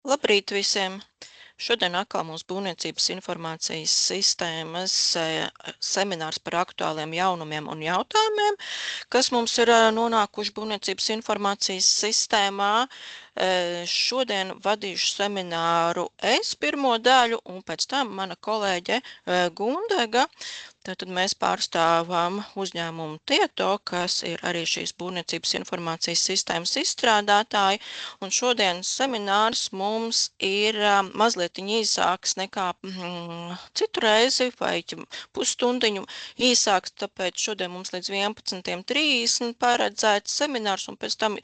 Labrīt visiem! Šodien atkal mūsu būvniecības informācijas sistēmas seminārs par aktuāliem jaunumiem un jautājumiem, kas mums ir nonākuši būvniecības informācijas sistēmā. Šodien vadīšu semināru es pirmo daļu un pēc tam mana kolēģe Gundega. Tātad mēs pārstāvam uzņēmumu Tieto, kas ir arī šīs būvniecības informācijas sistēmas izstrādātāji. Un šodienas seminārs mums ir mazliet īsāks nekā citu reizi vai pusstundiņu īsāks, tāpēc šodien mums līdz 11:30 paredzēts seminārs un pēc tam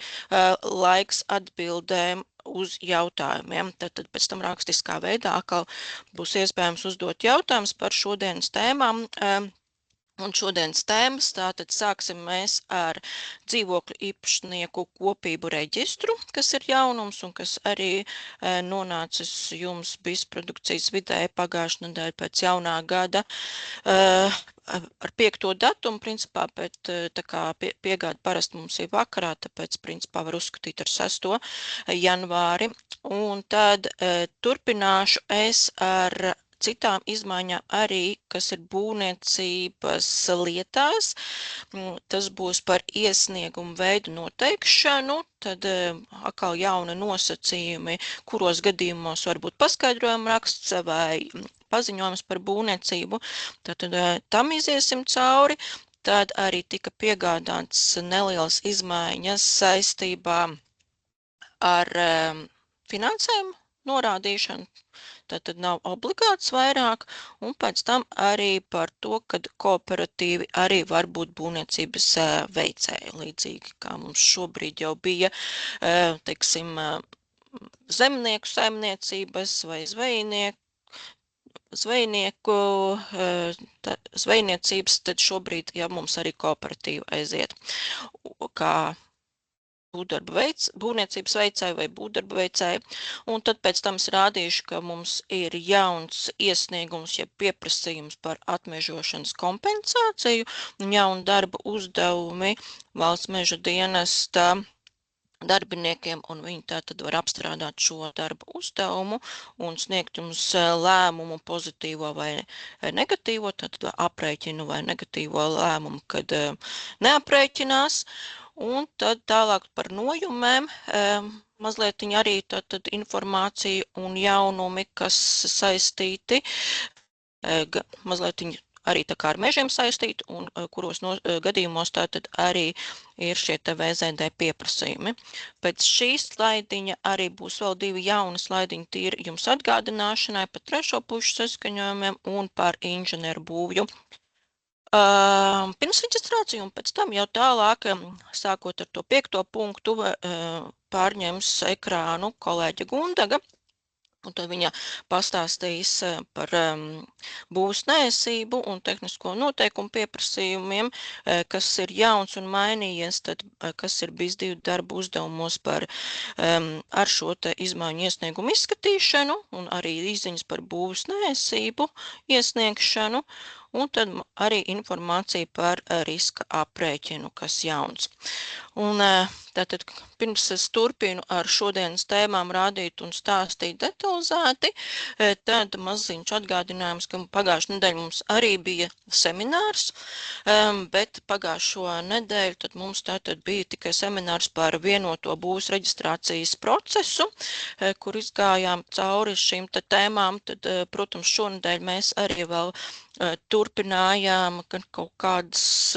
laiks atbildēm uz jautājumiem. Tad pēc tam rakstiskā veidā atkal būs iespējams uzdot jautājumus par šodienas tēmām. Un šodienas tēmas, tātad sāksim mēs ar dzīvokļu īpašnieku kopību reģistru, kas ir jaunums un kas arī nonācis jums BIS vidē pagājušajā nedēļā pēc jaunā gada ar 5. datumu, principā, bet tā kā piegāda parasti mums ir vakarā, tāpēc, principā, var uzskatīt ar 6. janvāri. Un tad turpināšu es ar citām izmaiņām arī, kas ir būvniecības lietās. Tas būs par iesniegumu veidu noteikšanu, tad atkal jauna nosacījumi, kuros gadījumos var būt paskaidrojuma raksts vai paziņojums par būvniecību. Tad tam iziesim cauri. Tad arī tika piegādāts nelielas izmaiņas saistībā ar finansējumu norādīšanu. Tad nav obligāts vairāk, un pēc tam arī par to, ka kooperatīvi arī var būt būvniecības veicēji, līdzīgi kā mums šobrīd jau bija, teiksim, zemnieku saimniecības vai zvejniecības, tad šobrīd jau mums arī kooperatīvi aiziet, kā būvniecības veicēji vai būvdarba veicēji. Un tad pēc tam es rādīšu, ka mums ir jauns iesniegums, ja pieprasījums par atmežošanas kompensāciju un jaunu darba uzdevumi valsts meža dienesta darbiniekiem, un viņi tātad var apstrādāt šo darba uzdevumu un sniegt jums lēmumu pozitīvo vai negatīvo, tātad aprēķinu vai negatīvo lēmumu, kad neaprēķinās. Un tad tālāk par nojumēm, mazliet arī tātad informācija un jaunumi, kas saistīti, mazliet arī tā kā ar mežiem saistīti, un kuros gadījumos tātad arī ir šie te VZD pieprasījumi. Pēc šīs slaidiņa arī būs vēl 2 jauni slaidiņi tīri jums atgādināšanai par trešo pušu saskaņojumiem un par inženieru būvju. Pirms reģistrāciju un pēc tam jau tālāk, sākot ar to 5. punktu, pārņems ekrānu kolēģe Gundega, un tad viņa pastāstīs par būvs neesību un tehnisko noteikumu pieprasījumiem, kas ir jauns un mainījies, tad kas ir bijis 2 darbu uzdevumos par ar šo te izmaiņu iesniegumu izskatīšanu un arī izziņas par būvs neesību iesniegšanu, un tad arī informācija par riska aprēķinu, kas jauns. Un tātad pirms es turpinu ar šodienas tēmām rādīt un stāstīt detalizēti, tad maziņš atgādinājums, ka pagājušajā nedēļā mums arī bija seminārs, bet pagājušo nedēļu tad mums tātad bija tikai seminārs par vienoto būvs reģistrācijas procesu, kur izgājām cauri šīm te tēmām, tad, protams, šonedēļ mēs arī vēl turpinājām kaut kādas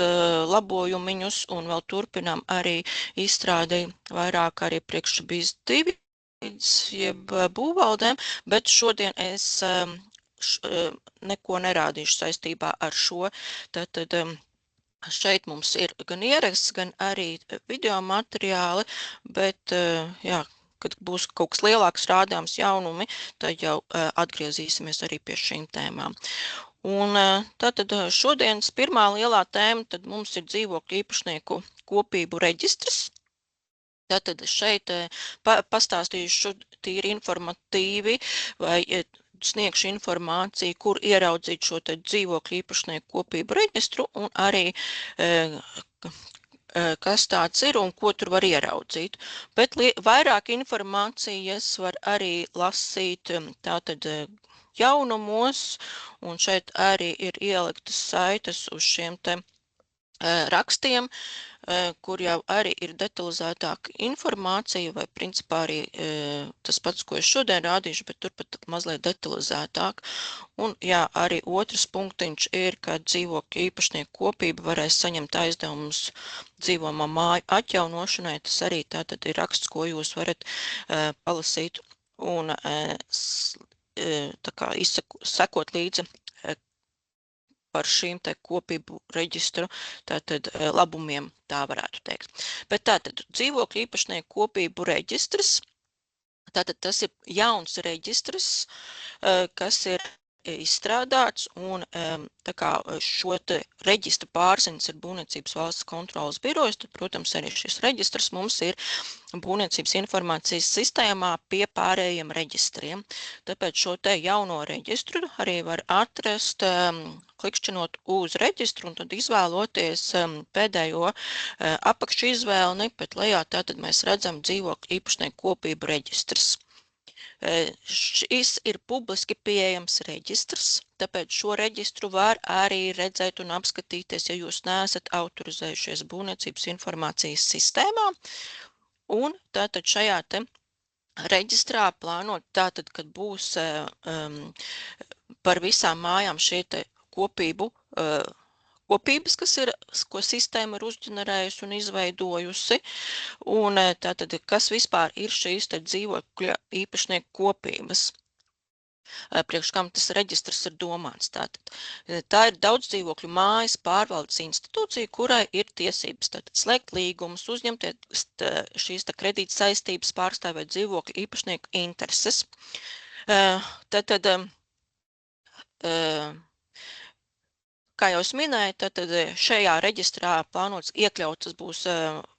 labojumiņus un vēl turpinām arī izstrādī vairāk arī priekš BIS 2 jeb būvvaldēm, bet šodien es neko nerādīšu saistībā ar šo. Tātad šeit mums ir gan ieraksts, gan arī video materiāli, bet jā, kad būs kaut kas lielāks rādāms jaunumi, tad jau atgriezīsimies arī pie šīm tēmām. Un tātad šodienas pirmā lielā tēma tad mums ir dzīvokļu īpašnieku kopību reģistrs. Tātad šeit pastāstīšu tīri informatīvi vai sniegšu informāciju, kur ieraudzīt šo te dzīvokļu īpašnieku kopību reģistru un arī kas tāds ir un ko tur var ieraudzīt. Bet vairāk informācijas var arī lasīt tātad jaunumos, un šeit arī ir ieliktas saites uz šiem te rakstiem, kur jau arī ir detalizētāka informācija, vai principā arī tas pats, ko es šodien rādīšu, bet turpat mazliet detalizētāk. Un jā, arī otrs punktiņš ir, ka dzīvokļu īpašnieku kopība varēs saņemt aizdevumus dzīvojamā māju atjaunošanai. Tas arī tātad ir raksts, ko jūs varat palasīt un tā kā sekot līdzi par šīm te kopību reģistru, tātad labumiem, tā varētu teikt. Bet tātad dzīvokļu īpašnieku kopību reģistrs, tātad tas ir jauns reģistrs, kas ir izstrādāts, un tā kā šo te reģistru pārziņas ir Būvniecības valsts kontrolas birojas, tad, protams, arī šis reģistrs mums ir Būvniecības informācijas sistēmā pie pārējiem reģistriem. Tāpēc šo te jauno reģistru arī var atrast, klikšķinot uz reģistru un tad izvēloties pēdējo apakšu izvēlni, bet lejā tātad mēs redzam dzīvokļu īpašnieku kopību reģistrs. Šis ir publiski pieejams reģistrs, tāpēc šo reģistru var arī redzēt un apskatīties, ja jūs neesat autorizējušies Būvniecības informācijas sistēmā. Un tātad šajā te reģistrā plānot tātad, kad būs par visām mājām šie te kopības, ko sistēma ir uzģenerējusi un izveidojusi, un tātad, kas vispār ir šīs te dzīvokļa īpašnieku kopības, priekš kam tas reģistrs ir domāts. Tātad, tā ir daudz dzīvokļu mājas pārvaldes institūcija, kurai ir tiesības tātad slēgt līgumus, uzņemties šīs te kredīt saistības, pārstāvēt dzīvokļu īpašnieku intereses. Tātad, kā jau es minēju, tad šajā reģistrā plānots iekļautas būs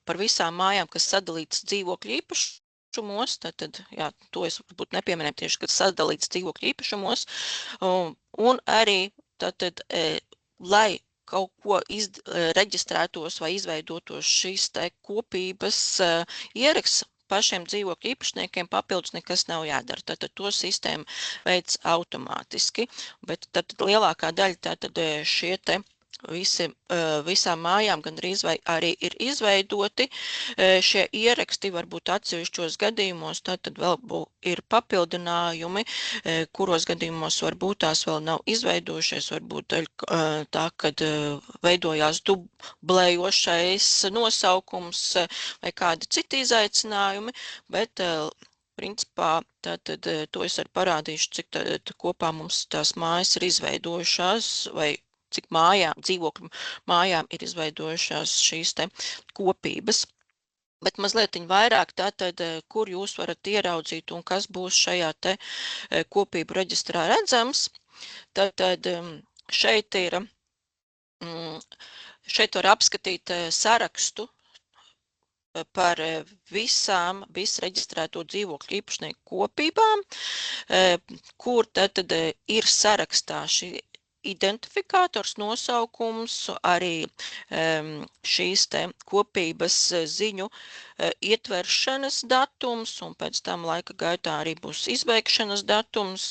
par visām mājām, kas sadalītas dzīvokļu īpašumos, tad, jā, to es varbūt nepieminēju tieši, kad sadalītas dzīvokļu īpašumos, un arī, tad, lai kaut ko reģistrētos vai izveidotos šīs te kopības ieraksts, pašiem dzīvokļu īpašniekiem papildus nekas nav jādara. Tātad to sistēma veids automātiski, bet tad lielākā daļa tātad šie te visām mājām gandrīz vai arī ir izveidoti. Šie ieraksti varbūt atsevišķos gadījumos, tātad vēl ir papildinājumi, kuros gadījumos varbūt tās vēl nav izveidojušies, varbūt tā, kad veidojās dublējošais nosaukums vai kādi citi izaicinājumi, bet principā tātad to es arī parādīšu, cik kopā mums tās mājas ir izveidojušās vai cik dzīvokļu mājām ir izveidojušās šīs te kopības. Bet mazliet vairāk tātad, kur jūs varat ieraudzīt un kas būs šajā te kopību reģistrā redzams. Tātad šeit var apskatīt sarakstu par visām reģistrēto dzīvokļu īpašnieku kopībām, kur tātad ir sarakstā šī identifikators, nosaukums, arī šīs te kopības ziņu ietveršanas datums, un pēc tam laika gaitā arī būs izbeigšanas datums,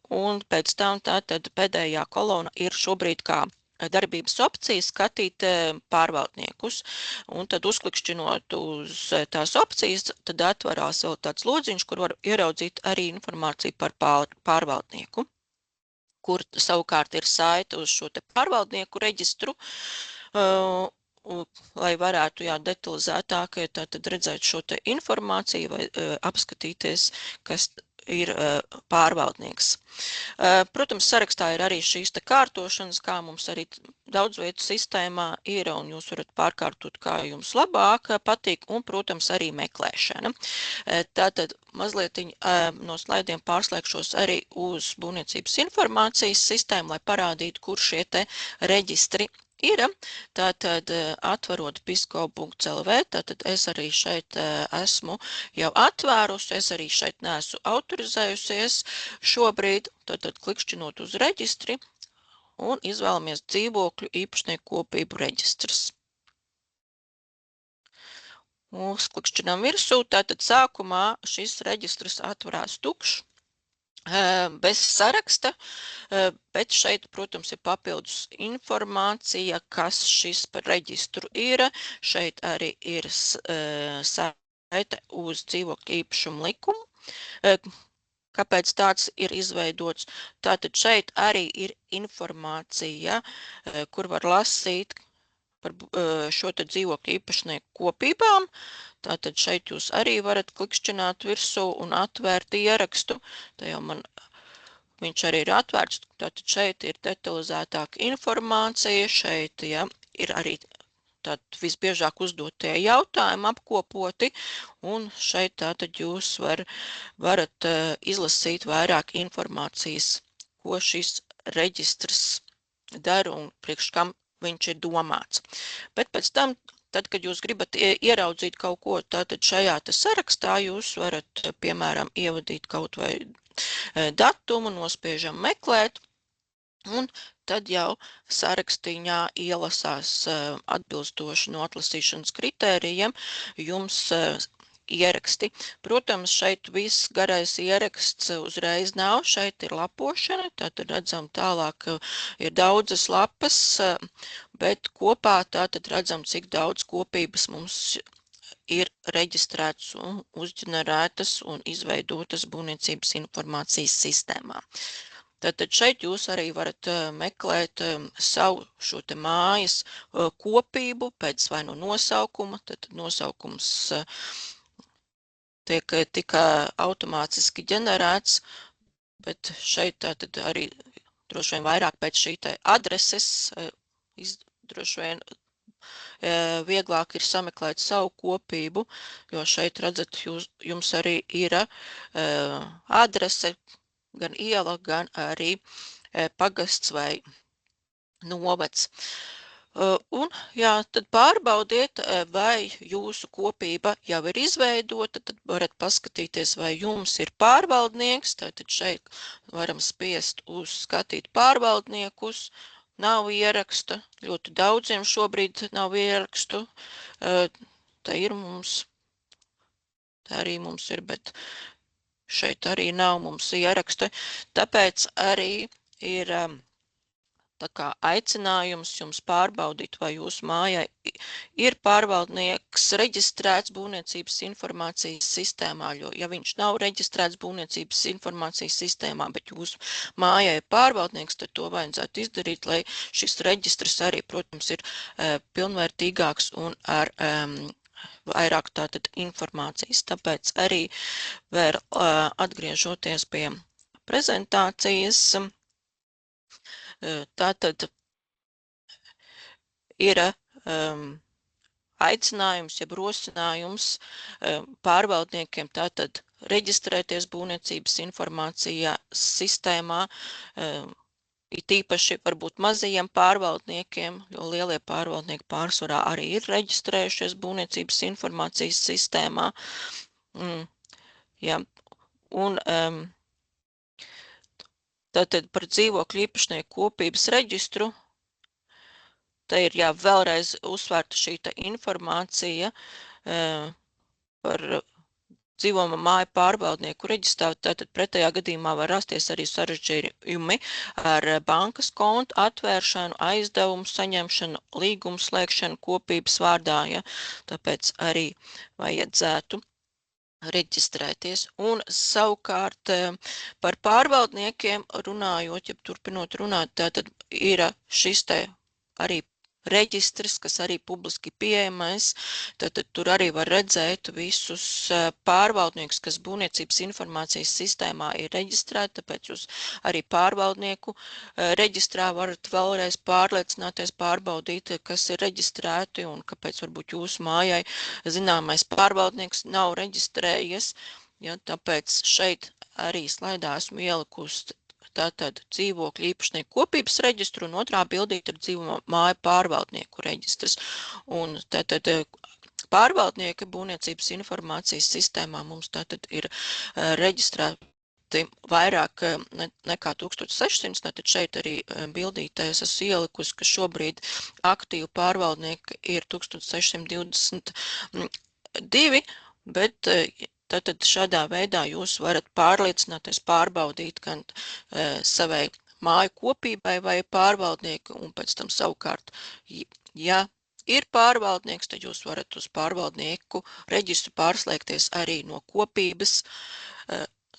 un pēc tam tātad pēdējā kolona ir šobrīd kā darbības opcija skatīt pārvaldniekus, un tad uzklikšķinot uz tās opcijas, tad atvarās vēl tāds lodziņš, kur var ieraudzīt arī informāciju par pārvaldnieku, kur savukārt ir saite uz šo te pārvaldnieku reģistru, lai varētu detalizētāk tātad redzēt šo te informāciju vai apskatīties, kas ir pārvaldnieks. Protams, sarakstā ir arī šīs te kārtošanas, kā mums arī daudz vietu sistēmā ir, un jūs varat pārkārtot, kā jums labāk patīk, un, protams, arī meklēšana. Tātad mazliet no slaidiem pārslēgšos arī uz Būvniecības informācijas sistēmu, lai parādītu, kur šie te reģistri ir. Tātad atverot bisko.lv, tātad es arī šeit esmu jau atvērusi, es arī šeit neesmu autorizējusies šobrīd, tātad klikšķinot uz reģistri un izvēlamies dzīvokļu īpašnieku kopību reģistrs. Uzklikšķinām virsū, tātad sākumā šis reģistrs atverās tukšs, bez saraksta, bet šeit, protams, ir papildus informācija, kas šis par reģistru ir. Šeit arī ir saite uz dzīvokļu īpašumu likumu. Kāpēc tāds ir izveidots? Tātad šeit arī ir informācija, kur var lasīt par šo te dzīvokļu īpašnieku kopībām. Tātad šeit jūs arī varat klikšķināt virsū un atvērt ierakstu. Tā jau viņš arī ir atvērts. Tātad šeit ir detalizētāka informācija. Šeit ir arī tātad visbiežāk uzdotie jautājumi apkopoti. Un šeit tātad jūs varat izlasīt vairāk informācijas, ko šis reģistrs dara un priekš kam viņš ir domāts. Bet pēc tam, tad, kad jūs gribat ieraudzīt kaut ko, tātad šajā sarakstā jūs varat, piemēram, ievadīt kaut vai datumu, nospiežam meklēt, un tad jau sarakstiņā ielasās atbilstoši no atlasīšanas kritērijiem jums ieraksti. Protams, šeit viss garais ieraksts uzreiz nav, šeit ir lapošana, tātad redzam tālāk ir daudzas lapas, bet kopā tātad redzam, cik daudz kopības mums ir reģistrētas un uzģenerētas un izveidotas būvniecības informācijas sistēmā. Tātad šeit jūs arī varat meklēt savu šo te mājas kopību pēc vai no nosaukuma, tad nosaukums tiek tikai automātiski ģenerēts, bet šeit tātad arī droši vien vairāk pēc šī te adreses, droši vien vieglāk ir sameklēt savu kopību, jo šeit redzat, jums arī ir adrese, gan iela, gan arī pagasts vai novads. Un, tad pārbaudiet, vai jūsu kopība jau ir izveidota, tad varat paskatīties, vai jums ir pārvaldnieks, tātad šeit varam spiest uz skatīt pārvaldniekus, nav ieraksta, ļoti daudziem šobrīd nav ierakstu, tā arī mums ir, bet šeit arī nav mums ieraksta, tāpēc arī ir tā kā aicinājums jums pārbaudīt, vai jūsu mājai ir pārvaldnieks reģistrēts būvniecības informācijas sistēmā, jo, ja viņš nav reģistrēts būvniecības informācijas sistēmā, bet jūsu mājai ir pārvaldnieks, tad to vajadzētu izdarīt, lai šis reģistrs arī, protams, ir pilnvērtīgāks un ar vairāk tātad informācijas. Tāpēc arī vēl atgriežoties pie prezentācijas, tātad ir aicinājums, jeb rosinājums pārvaldniekiem tātad reģistrēties būvniecības informācijā sistēmā, it īpaši varbūt mazajiem pārvaldniekiem, jo lielie pārvaldnieki pārsvarā arī ir reģistrējušies būvniecības informācijas sistēmā. Ja. Un tātad par dzīvokļu īpašnieku kopības reģistru, te ir vēlreiz uzsvērta šī informācija par dzīvojamo māju pārvaldnieku reģistrā, tātad pretējā gadījumā var rasties arī sarežģījumi ar bankas kontu atvēršanu, aizdevumu saņemšanu, līgumu slēgšanu kopības vārdā, tāpēc arī vajadzētu reģistrēties. Un savukārt par pārvaldniekiem runājot, ja turpinot runāt, tātad ir šis te arī reģistrs, kas arī publiski pieejamais, tad tur arī var redzēt visus pārvaldniekus, kas būvniecības informācijas sistēmā ir reģistrēti, tāpēc jūs arī pārvaldnieku reģistrā varat vēlreiz pārliecināties, pārbaudīt, kas ir reģistrēti un kāpēc varbūt jūsu mājai zināmais pārvaldnieks nav reģistrējies. Ja, tāpēc šeit arī slaidā esmu ielikusi tātad dzīvokļu īpašnieku kopības reģistru un otrā bildīt ir dzīvo māju pārvaldnieku reģistrs. Un tātad pārvaldnieka būvniecības informācijas sistēmā mums tātad ir reģistrēti vairāk nekā 1600, tātad šeit arī bildītēs esmu ielikusi, ka šobrīd aktīvu pārvaldnieki ir 1620 2, bet tad šādā veidā jūs varat pārliecināties, pārbaudīt gan savai māju kopībai vai pārvaldnieku, un pēc tam savukārt, ja ir pārvaldnieks, tad jūs varat uz pārvaldnieku reģistru pārslēgties arī no kopības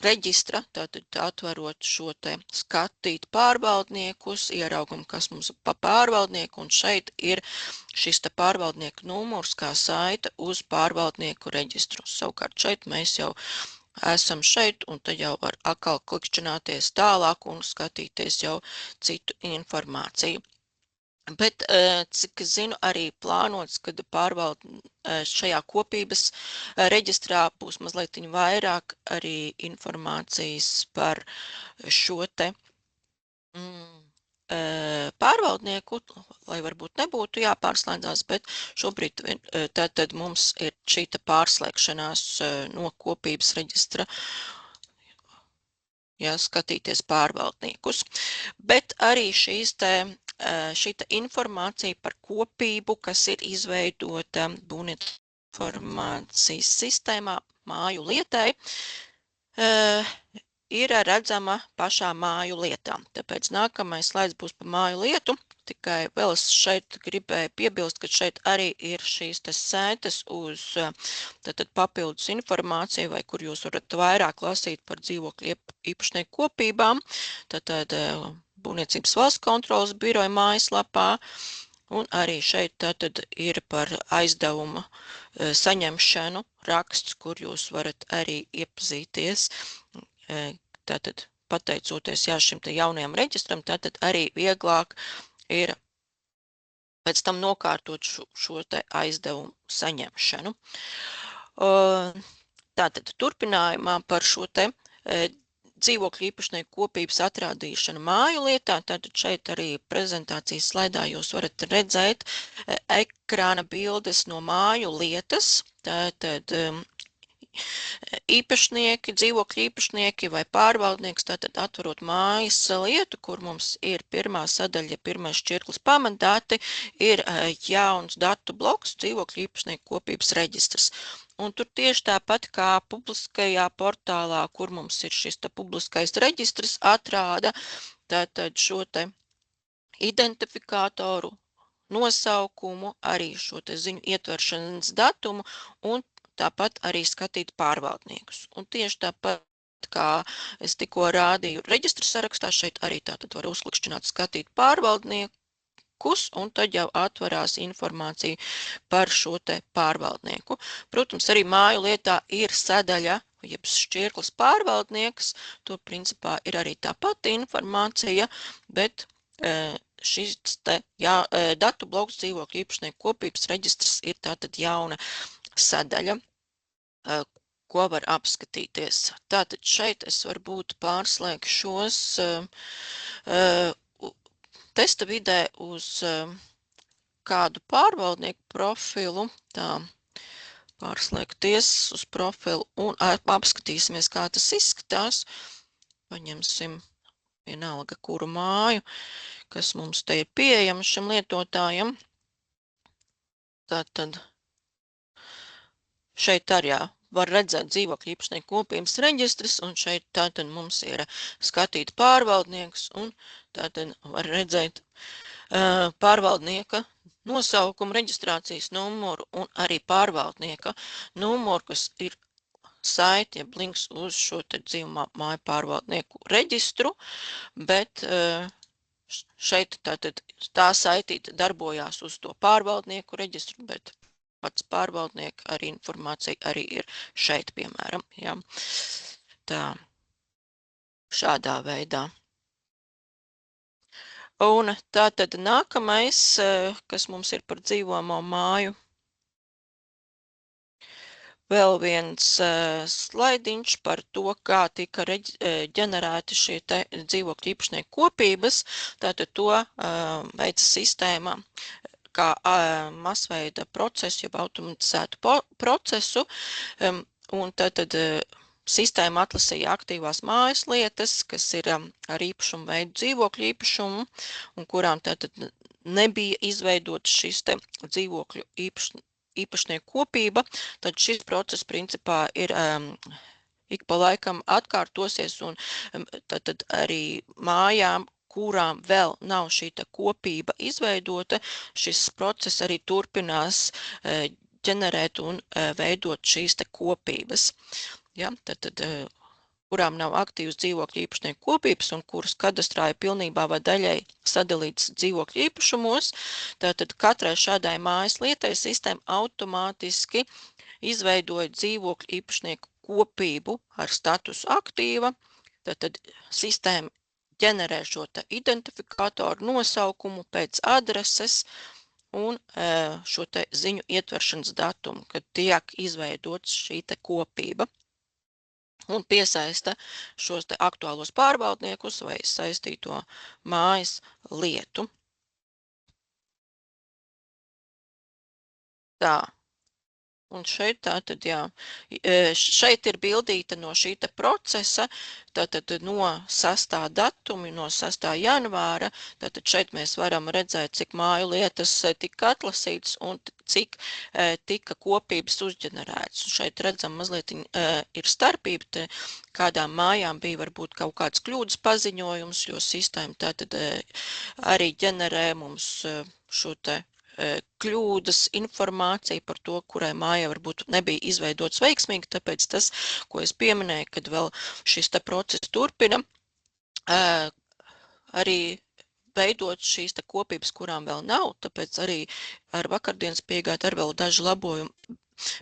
reģistra, tātad atverot šo te skatīt pārvaldniekus, ieraugam, kas mums pa pārvaldnieku, un šeit ir šis te pārvaldnieku numurs kā saita uz pārvaldnieku reģistru. Savukārt šeit mēs jau esam šeit, un tad jau var atkal klikšķināties tālāk un skatīties jau citu informāciju. Bet, cik es zinu, arī plānots, kad šajā kopības reģistrā būs mazliet vairāk arī informācijas par šo te pārvaldnieku, lai varbūt nebūtu jāpārslēdzās, bet šobrīd tad mums ir šī pārslēgšanās no kopības reģistra, skatīties pārvaldniekus. Bet arī šī informācija par kopību, kas ir izveidota būvniecības informācijas sistēmā māju lietai, ir redzama pašā māju lietā. Tāpēc nākamais slaids būs par māju lietu. Tikai vēl es šeit gribēju piebilst, ka šeit arī ir šīs sētas uz tātad papildus informāciju, vai kur jūs varat vairāk lasīt par dzīvokļu īpašnieku kopībām. Tātad Būvniecības valsts kontrolas biroja mājaslapā. Un arī šeit tātad ir par aizdevumu saņemšanu raksts, kur jūs varat arī iepazīties. Tātad pateicoties šim te jaunajam reģistram, tātad arī vieglāk ir pēc tam nokārtot šo te aizdevumu saņemšanu. Tātad turpinājumā par šo te dzīvokļu īpašnieku kopības atrādīšanu māju lietā, tātad šeit arī prezentācijas slaidā jūs varat redzēt ekrāna bildes no māju lietas, tātad īpašnieki, dzīvokļu īpašnieki vai pārvaldnieks, tātad atverot mājas lietu, kur mums ir pirmā sadaļa, pirmais šķirklis pamatdati, ir jauns datu bloks, dzīvokļu īpašnieku kopības reģistrs. Un tur tieši tāpat kā publiskajā portālā, kur mums ir šis publiskais reģistrs, atrāda tātad šo te identifikātoru, nosaukumu, arī šo te ziņu ietveršanas datumu un tāpat arī skatīt pārvaldniekus. Un tieši tāpat, kā es tikko rādīju reģistru sarakstā, šeit arī tātad var uzklikšķināt skatīt pārvaldniekus, un tad jau atverās informācija par šo te pārvaldnieku. Protams, arī māju lietā ir sadaļa, jeb šķirklis pārvaldnieks, tur principā ir arī tā pati informācija, bet šis te datu bloks dzīvokļu īpašnieku kopības reģistrs ir tātad jauna sadaļa, ko var apskatīties. Tātad šeit es varbūt pārslēgšos testa vidē uz kādu pārvaldnieku profilu, tā pārslēgties uz profilu un apskatīsimies, kā tas izskatās. Paņemsim vienalga kuru māju, kas mums te ir pieejama šim lietotājam. Tātad šeit arī var redzēt dzīvokļu īpašnieku kopības reģistrs, un šeit tātad mums ir skatīt pārvaldnieks, un tātad var redzēt pārvaldnieka nosaukumu, reģistrācijas numuru un arī pārvaldnieka numuru, kas ir saiti, jeb links uz šo te dzīvo māju pārvaldnieku reģistru, bet šeit tātad tā saitīta darbojās uz to pārvaldnieku reģistru, bet pats pārvaldnieka arī informācija arī ir šeit, piemēram. Ja. Tā, šādā veidā. Un tātad nākamais, kas mums ir par dzīvojamo māju, vēl viens slaidiņš par to, kā tika ģenerēti šie te dzīvokļu īpašnieku kopības, tātad to veica sistēma kā masveida procesu, jeb automatizētu procesu, un tātad sistēma atlasīja aktīvās mājas lietas, kas ir ar īpašumu veidu dzīvokļu īpašumu, un kurām tātad nebija izveidot šis te dzīvokļu īpašnieku kopība, tad šis process principā ir ik pa laikam atkārtosies un tad arī mājām, kurām vēl nav šī kopība izveidota, šis process arī turpinās ģenerēt un veidot šīs kopības. Ja, tad kurām nav aktīvas dzīvokļu īpašnieku kopības un kuras kadastrā ir pilnībā vai daļai sadalītas dzīvokļu īpašumos, tad katrai šādai mājas lietai sistēma automātiski izveidoja dzīvokļu īpašnieku kopību ar statusu aktīva, tad sistēma ģenerē šo identifikātoru nosaukumu pēc adreses un šo ziņu ietveršanas datumu, kad tiek izveidots šī kopība un piesaista šos aktuālos pārvaldniekus vai saistīto mājas lietu. Tā. Un šeit tātad, jā, šeit ir bildīta no šī procesa, tātad no 6. datumi, no 6. janvāra, tātad šeit mēs varam redzēt, cik māju lietas tika atlasītas un cik tika kopības uzģenerētas. Un šeit redzam mazliet ir starpība, kādām mājām bija varbūt kaut kāds kļūdas paziņojums, jo sistēma tātad arī ģenerē mums šo kļūdas informācija par to, kurai mājai varbūt nebija izveidots veiksmīgi, tāpēc tas, ko es pieminēju, kad vēl šis process turpina, arī veidot šīs kopības, kurām vēl nav, tāpēc arī ar vakardienas piegādi ar vēl daži labojumi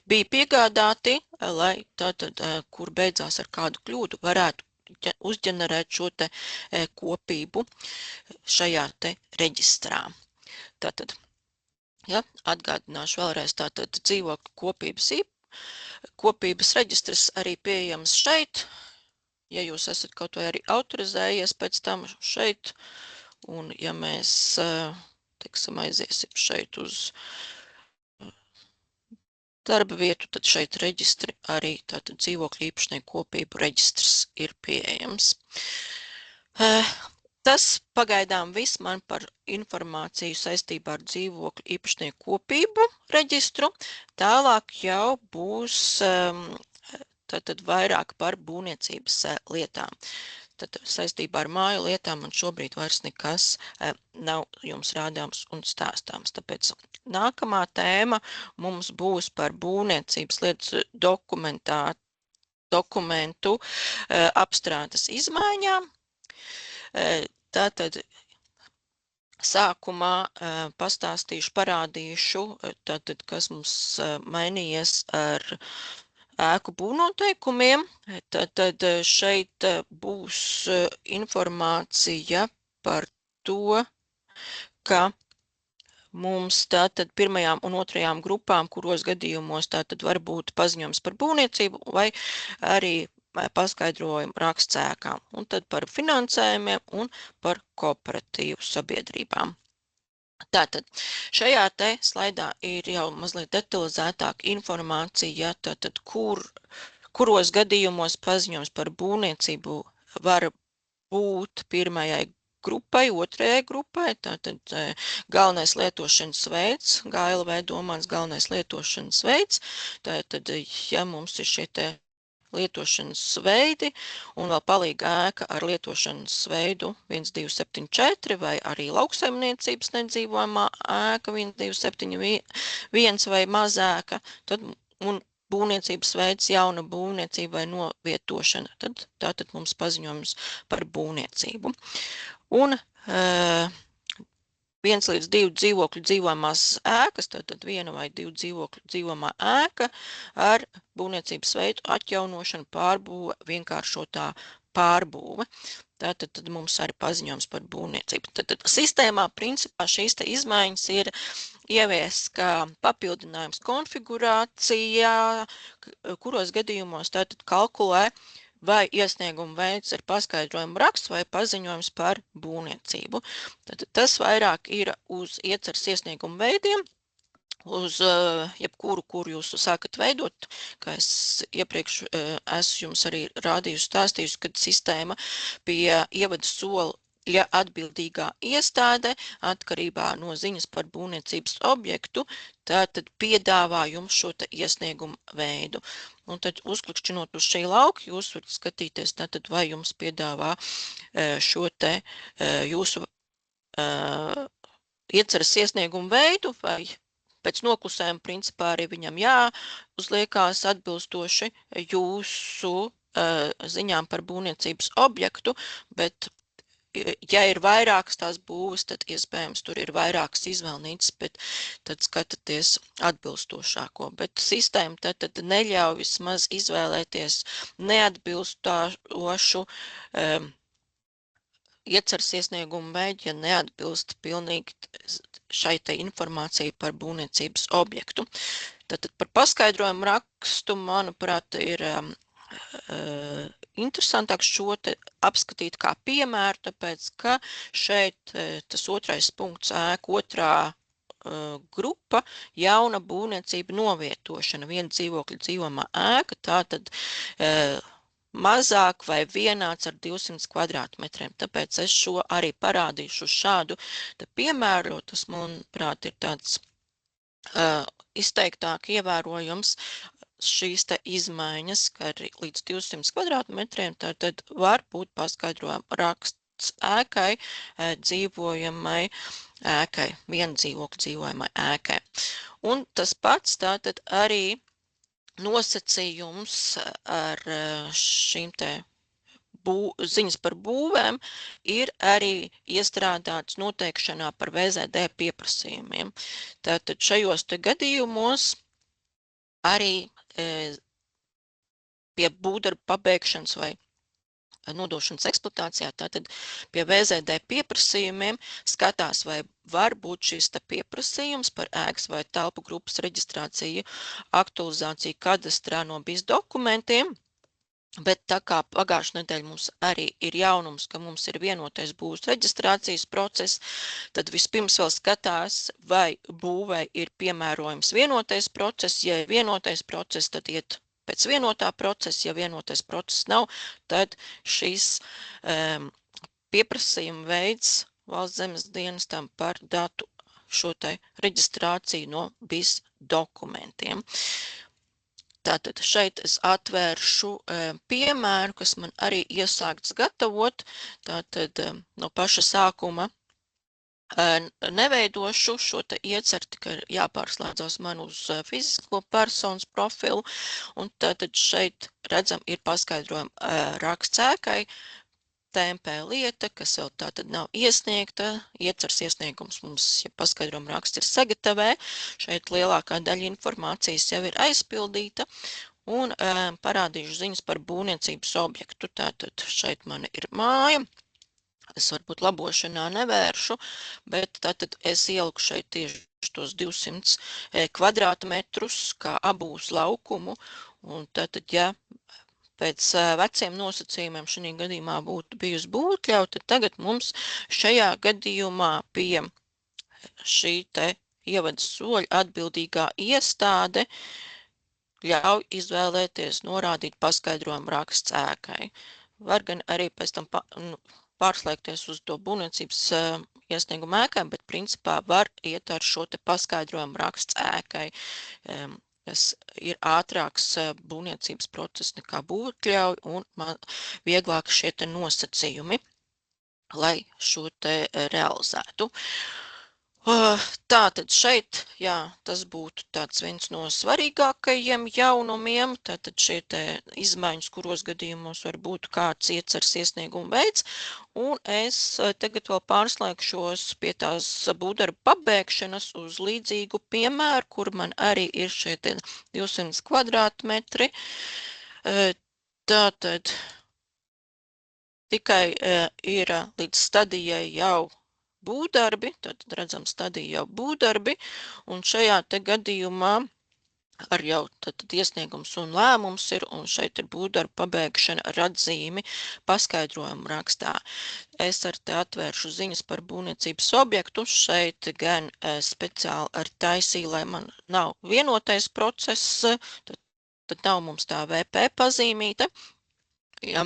bija piegādāti, lai tātad, kur beidzās ar kādu kļūdu, varētu uzģenerēt šo kopību šajā reģistrā. Tātad, ja, atgādināšu vēlreiz, tātad dzīvokļu kopības reģistrs arī pieejams šeit, ja jūs esat kaut vai arī autorizējies pēc tam šeit, un ja mēs, teiksim, aiziesim šeit uz darba vietu, tad šeit reģistri arī tātad dzīvokļu īpašnieku kopību reģistrs ir pieejams. Tas pagaidām viss man par informāciju saistībā ar dzīvokļu īpašnieku kopību reģistru. Tālāk jau būs tātad vairāk par būvniecības lietām. Tad saistībā ar māju lietām man šobrīd vairs nekas nav jums rādāms un stāstāms. Tāpēc nākamā tēma mums būs par būvniecības lietas dokumentu apstrādes izmaiņām. Tātad sākumā pastāstīšu, parādīšu, tātad, kas mums mainījies ar ēku būvnoteikumiem. Tātad šeit būs informācija par to, ka mums tātad pirmajām un otrajām grupām, kuros gadījumos tātad var būt paziņojums par būvniecību vai arī paskaidrojumu rakstcēkām, un tad par finansējumiem un par kooperatīvu sabiedrībām. Tātad šajā slaidā ir jau mazliet detalizētāk informācija, tātad kuros gadījumos paziņojums par būvniecību var būt pirmajai grupai, otrajai grupai, tātad galvenais lietošanas veids, GLV domāts galvenais lietošanas veids, tātad, ja mums ir šie lietošanas veidi un vēl palīga ēka ar lietošanas veidu 1274 vai arī lauksaimniecības nedzīvojamā ēka 1271 vai mazēka, tad un būvniecības veids jauna būvniecība vai novietošana, tad tātad mums paziņojums par būvniecību. Un 1 līdz 2 dzīvokļu dzīvojamās ēkas, tātad 1 vai 2 dzīvokļu dzīvojamā ēka ar būvniecības veidu atjaunošanu, pārbūve, vienkāršotā pārbūve. Tātad tad mums arī paziņojums par būvniecību. Tātad sistēmā principā šīs izmaiņas ir ievies kā papildinājums konfigurācijā, kuros gadījumos tātad kalkulē vai iesnieguma veids ir paskaidrojumu raksts vai paziņojums par būvniecību. Tad tas vairāk ir uz ieceres iesnieguma veidiem, uz jebkuru, kur jūs sākat veidot, kā es iepriekš esmu jums arī rādījusi, stāstījusi, kad sistēma pie ievada sola ja atbildīgā iestāde atkarībā no ziņas par būvniecības objektu, tad piedāvā jums šo te iesniegumu veidu. Un tad uzklikšķinot uz šī lauka, jūs varat skatīties, tātad, vai jums piedāvā šo te jūsu ieceras iesniegumu veidu, vai pēc noklusējuma principā arī viņam jāuzliekās atbilstoši jūsu ziņām par būvniecības objektu, bet ja ir vairākas tās būvas, tad iespējams tur ir vairākas izvēlnīcas, bet tad skatāties atbilstošāko. Bet sistēma tad neļauj vismaz izvēlēties neatbilstošu ieceras iesniegumu veidu, ja neatbilst pilnīgi šai te informācijai par būvniecības objektu. Tātad par paskaidrojumu rakstu, manuprāt, ir interesantāk šo te apskatīt kā piemēru, tāpēc, ka šeit tas otrais punkts ēka otrā grupa jauna būvniecība novietošana, viena dzīvokļa dzīvojamā ēka, tātad mazāk vai vienāds ar 200 kvadrātmetriem. Tāpēc es šo arī parādīšu šādu piemēru, tas, manuprāt, ir tāds izteiktāk ievērojams šīs te izmaiņas, ka arī līdz 200 kvadrātmetriem, tad var būt paskaidrojuma raksts ēkai, dzīvojamai ēkai, viena dzīvokļa dzīvojamai ēkai. Un tas pats tātad arī nosacījums ar šīm te ziņas par būvēm ir arī iestrādāts noteikšanā par VZD pieprasījumiem. Tātad šajos te gadījumos arī pie būvdarba pabeigšanas vai nodošanas eksploatācijā, tātad pie VZD pieprasījumiem skatās, vai var būt šis te pieprasījums par ēkas vai telpu grupas reģistrāciju, aktualizāciju kadastrā no BIS dokumentiem, bet tā kā pagājušajā nedēļā mums arī ir jaunums, ka mums ir vienotais būvs reģistrācijas process, tad vispirms vēl skatās, vai būvei ir piemērojams vienotais process. Ja ir vienotais process, tad iet pēc vienotā procesa, ja vienotais process nav, tad šīs pieprasījuma veids valsts zemes dienestam par datu šo te reģistrāciju no BIS dokumentiem. Tātad šeit es atvēršu piemēru, kas man arī iesākts gatavot. Tātad no paša sākuma neveidošu šo te ieceru, tikai jāpārslēdzās man uz fizisko personas profilu. Un tātad šeit redzam ir paskaidrojuma raksts ēkai, TMP lieta, kas vēl tātad nav iesniegta. Iecers iesniegums mums, ja paskaidrojuma raksts ir sagatavē. Šeit lielākā daļa informācijas jau ir aizpildīta. Un parādīšu ziņas par būvniecības objektu. Tātad šeit man ir māja. Es varbūt labošanā nevēršu, bet tātad es ieliku šeit tieši tos 200 kvadrātmetrus kā abūs laukumu. Un tātad, ja pēc veciem nosacījumiem šajā gadījumā būtu bijusi būvotļauja, tad tagad mums šajā gadījumā pie šī te ievadas soļa atbildīgā iestāde ļauj izvēlēties norādīt paskaidrojumu raksts ēkai. Var gan arī pēc tam pārslēgties uz to būvniecības iesniegumu ēkai, bet principā var iet ar šo te paskaidrojumu raksts ēkai, kas ir ātrāks būvniecības process nekā būvotļauja un man vieglāk šie te nosacījumi, lai šo te realizētu. Tātad šeit, jā, tas būtu tāds viens no svarīgākajiem jaunumiem, tātad šie te izmaiņas, kuros gadījumos var būt kāds iecers iesnieguma veids, un es tagad vēl pārslēgšos pie tās būvdarba pabeigšanas uz līdzīgu piemēru, kur man arī ir šie te 200 kvadrātmetri. Tātad tikai ir līdz stadijai jau būvdarbi, tad redzam stadiju jau būvdarbi, un šajā te gadījumā ar jau tad iesniegums un lēmums ir, un šeit ir būvdarba pabeigšana ar atzīmi paskaidrojumu rakstā. Es ar te atvēršu ziņas par būvniecības objektu, šeit gan speciāli ar taisīju, lai man nav vienotais process, tad nav mums tā VP pazīmīta. Ja?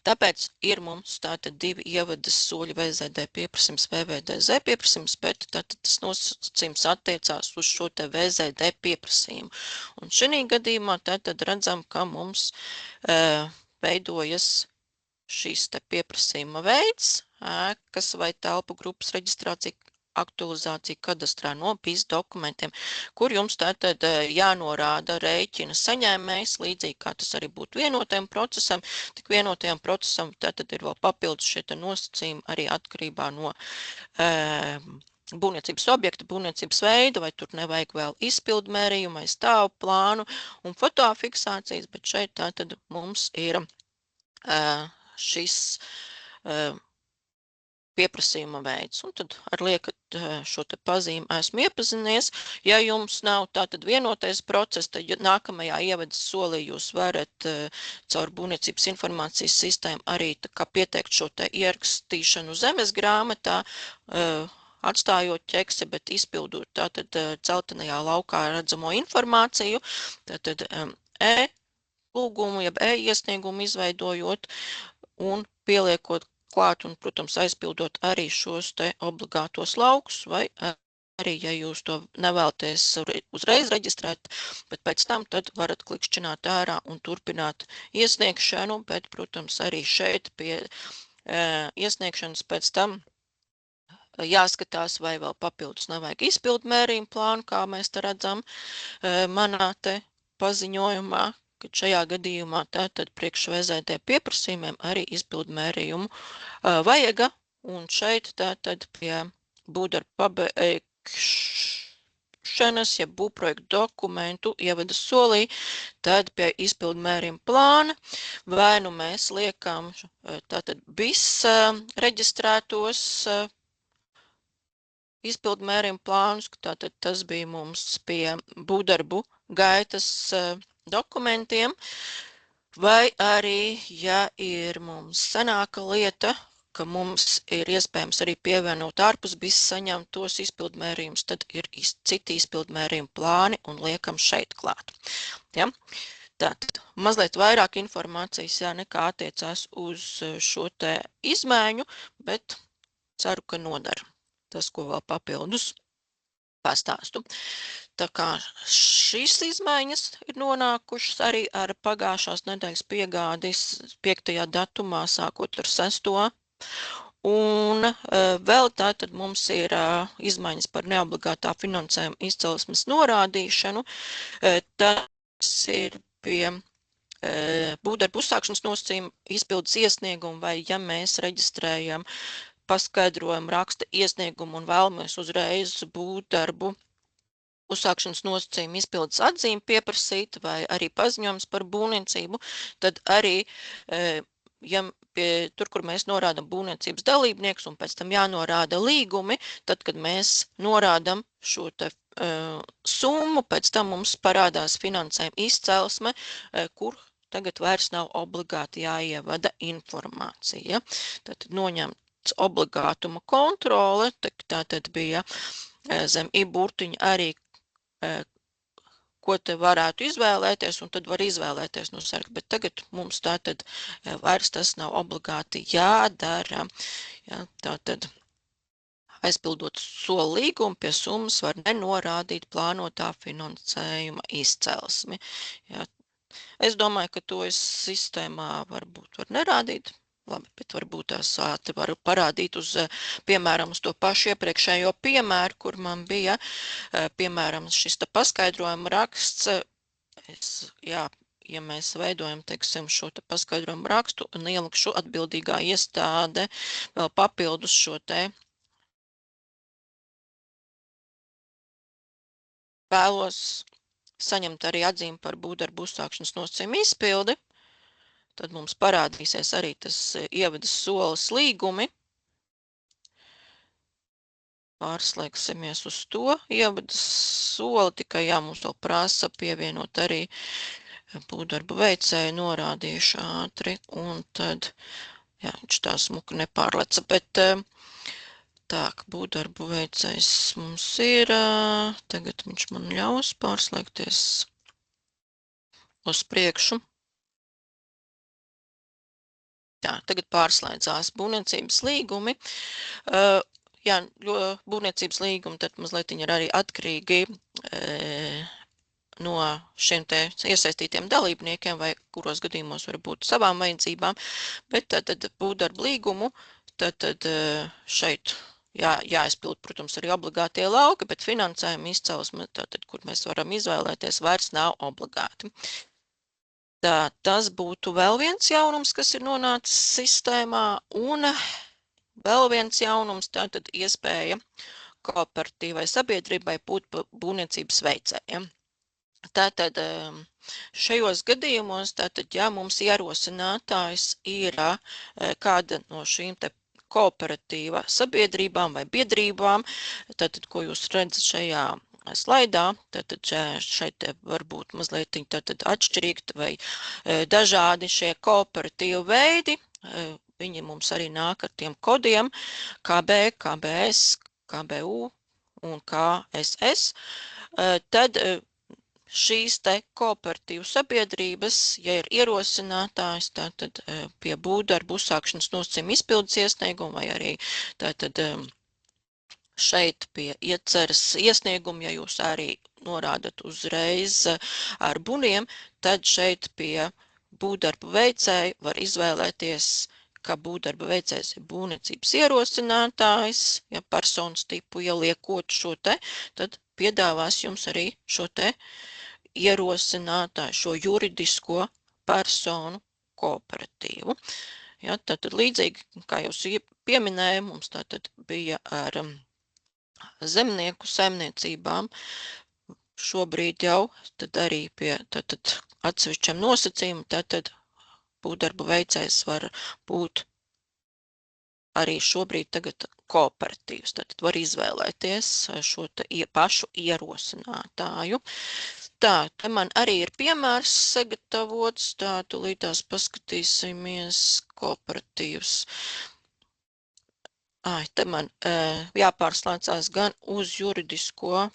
Tāpēc ir mums tātad divi ievadas soļi VZD pieprasījums, VVDZ pieprasījums, bet tātad tas nosacījums attiecās uz šo te VZD pieprasījumu. Un šī gadījumā tātad redzam, ka mums veidojas šīs te pieprasījuma veids, ēkas vai telpu grupas reģistrācija, aktualizācija kadastrā no PIS dokumentiem, kur jums tātad jānorāda rēķina saņēmējs, līdzīgi kā tas arī būtu vienotajam procesam, tik vienotajam procesam tātad ir vēl papildus šie nosacījumi arī atkarībā no būvniecības objekta, būvniecības veida, vai tur nevajag vēl izpildmērījumu vai stāvu plānu un fotofiksācijas, bet šeit tātad mums ir šis pieprasījuma veids. Un tad ar liekat šo te pazīmi esmu iepazinies. Ja jums nav tātad vienotais process, tad nākamajā ievadas solī jūs varat caur būvniecības informācijas sistēmu arī tā kā pieteikt šo te ierakstīšanu zemes grāmatā, atstājot ķeksi, bet izpildot tātad celtenajā laukā redzamo informāciju, tātad lūgumu, jeb iesniegumu izveidojot un pieliekot klāt un, protams, aizpildot arī šos te obligātos laukus, vai arī, ja jūs to nevēlaties uzreiz reģistrēt, bet pēc tam tad varat klikšķināt ārā un turpināt iesniegšanu, bet, protams, arī šeit pie iesniegšanas pēc tam jāskatās, vai vēl papildus nevajag izpildmērījumu plānu, kā mēs te redzam manā te paziņojumā, ka šajā gadījumā tātad priekš VZD pieprasījumiem arī izpildmērījumu vajaga, un šeit tātad pie būvdarba pabeigšanas, ja būvprojektu dokumentu ievadas solī, tad pie izpildmērījuma plāna, vai nu mēs liekam tātad BIS reģistrētos izpildmērījuma plānus, tātad tas bija mums pie būvdarbu gaitas dokumentiem, vai arī, ja ir mums senāka lieta, ka mums ir iespējams arī pievienot ārpus BIS saņemtos izpildmērījumus, tad ir citi izpildmērījuma plāni un liekam šeit klāt. Ja? Tātad mazliet vairāk informācijas nekā attiecās uz šo te izmaiņu, bet ceru, ka nodara tas, ko vēl papildus pastāstu. Tā kā šīs izmaiņas ir nonākušas arī ar pagājušās nedēļas piegādis 5. datumā, sākot ar 6. Un vēl tātad mums ir izmaiņas par neobligātā finansējuma izcelsmes norādīšanu. Tas ir pie būvdarbu uzsākšanas nosacījuma izpildes iesniegumu, vai ja mēs reģistrējam paskaidrojumu raksta iesniegumu un vēlamies uzreiz būvdarbu uzsākšanas nosacījuma izpildes atzīmi pieprasīt vai arī paziņojums par būvniecību, tad arī, ja tur, kur mēs norādam būvniecības dalībnieks un pēc tam jānorāda līgumi, tad, kad mēs norādam šo te summu, pēc tam mums parādās finansējuma izcelsme, kur tagad vairs nav obligāti jāievada informācija. Tad noņemts obligātuma kontrole, tātad bija zem i-burtiņa arī ko te varētu izvēlēties, un tad var izvēlēties no saraksta, bet tagad mums tātad vairs tas nav obligāti jādara. Ja, tātad aizpildot soli līgumu pie summas var nenorādīt plānotā finansējuma izcelsmi. Ja, es domāju, ka to es sistēmā varbūt var nerādīt. Labi, bet varbūt tās ātri varu parādīt uz, piemēram, uz to pašu iepriekšējo piemēru, kur man bija, piemēram, šis te paskaidrojuma raksts. Ja mēs veidojam, teiksim, šo te paskaidrojumu rakstu un ielikšu atbildīgā iestāde vēl papildus šo te vēlos saņemt arī atzīmi par būvdarbu uzsākšanas nosacījumu izpildi, tad mums parādīsies arī tas ievadas solis līgumi. Pārslēgsimies uz to ievadas soli, tikai mums vēl prasa pievienot arī būvdarbu veicēju norādīšu ātri, un tad, viņš tā smuki nepārleca, bet tā, būvdarbu veicējs mums ir, tagad viņš man ļaus pārslēgties uz priekšu. Tā, tagad pārslēdzās būvniecības līgumi. Jā, jo būvniecības līgumi tad mazliet ir arī atkarīgi no šiem te iesaistītiem dalībniekiem, vai kuros gadījumos var būt savām vajadzībām, bet tad būvdarbu līgumu, tad šeit jāizpild, protams, arī obligātie lauki, bet finansējuma izcelsme, tātad, kur mēs varam izvēlēties, vairs nav obligāti. Tā, tas būtu vēl viens jaunums, kas ir nonācis sistēmā, un vēl viens jaunums, tātad iespēja kooperatīvai sabiedrībai būt būvniecības veicējiem. Tātad šajos gadījumos, tātad, ja mums ierosinātājs ir kāda no šīm te kooperatīva sabiedrībām vai biedrībām, tātad, ko jūs redzat šajā slaidā, tātad šeit var būt mazliet tātad atšķirīgi vai dažādi šie kooperatīvu veidi. Viņi mums arī nāk ar tiem kodiem KB, KBS, KBU un KSS. Tad šīs te kooperatīvu sabiedrības, ja ir ierosinātājs, tātad pie būvdarbu uzsākšanas nosacījuma izpildes iesnieguma vai arī tātad šeit pie ieceras iesnieguma, ja jūs arī norādat uzreiz ar buniem, tad šeit pie būvdarbu veicēju var izvēlēties, ka būvdarba veicējs ir būvniecības ierosinātājs, ja personas tipu ieliekot šo te, tad piedāvās jums arī šo te ierosinātāju, šo juridisko personu kooperatīvu. Ja, tātad līdzīgi, kā jūs pieminēja, mums tātad bija ar zemnieku saimniecībām, šobrīd jau tad arī pie tātad atsevišķiem nosacījumiem, tātad būvdarbu veicējs var būt arī šobrīd tagad kooperatīvs, tātad var izvēlēties šo te pašu ierosinātāju. Tā, te man arī ir piemērs sagatavots, tā tūlītās paskatīsimies kooperatīvs. Te man jāpārslēdzās gan uz juridisko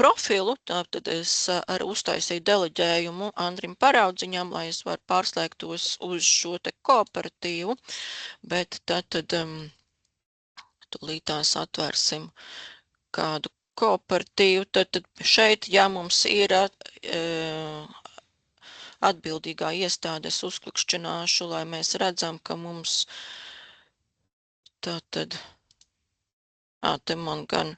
profilu, tātad es arī uztaisīju deleģējumu Andrim Paraudziņam, lai es varu pārslēgtos uz šo te kooperatīvu, bet tātad tūlītās atvērsim kādu kooperatīvu, tad šeit, ja mums ir atbildīgā iestādes uzklikšķināšu, lai mēs redzam, ka mums tātad, te man gan,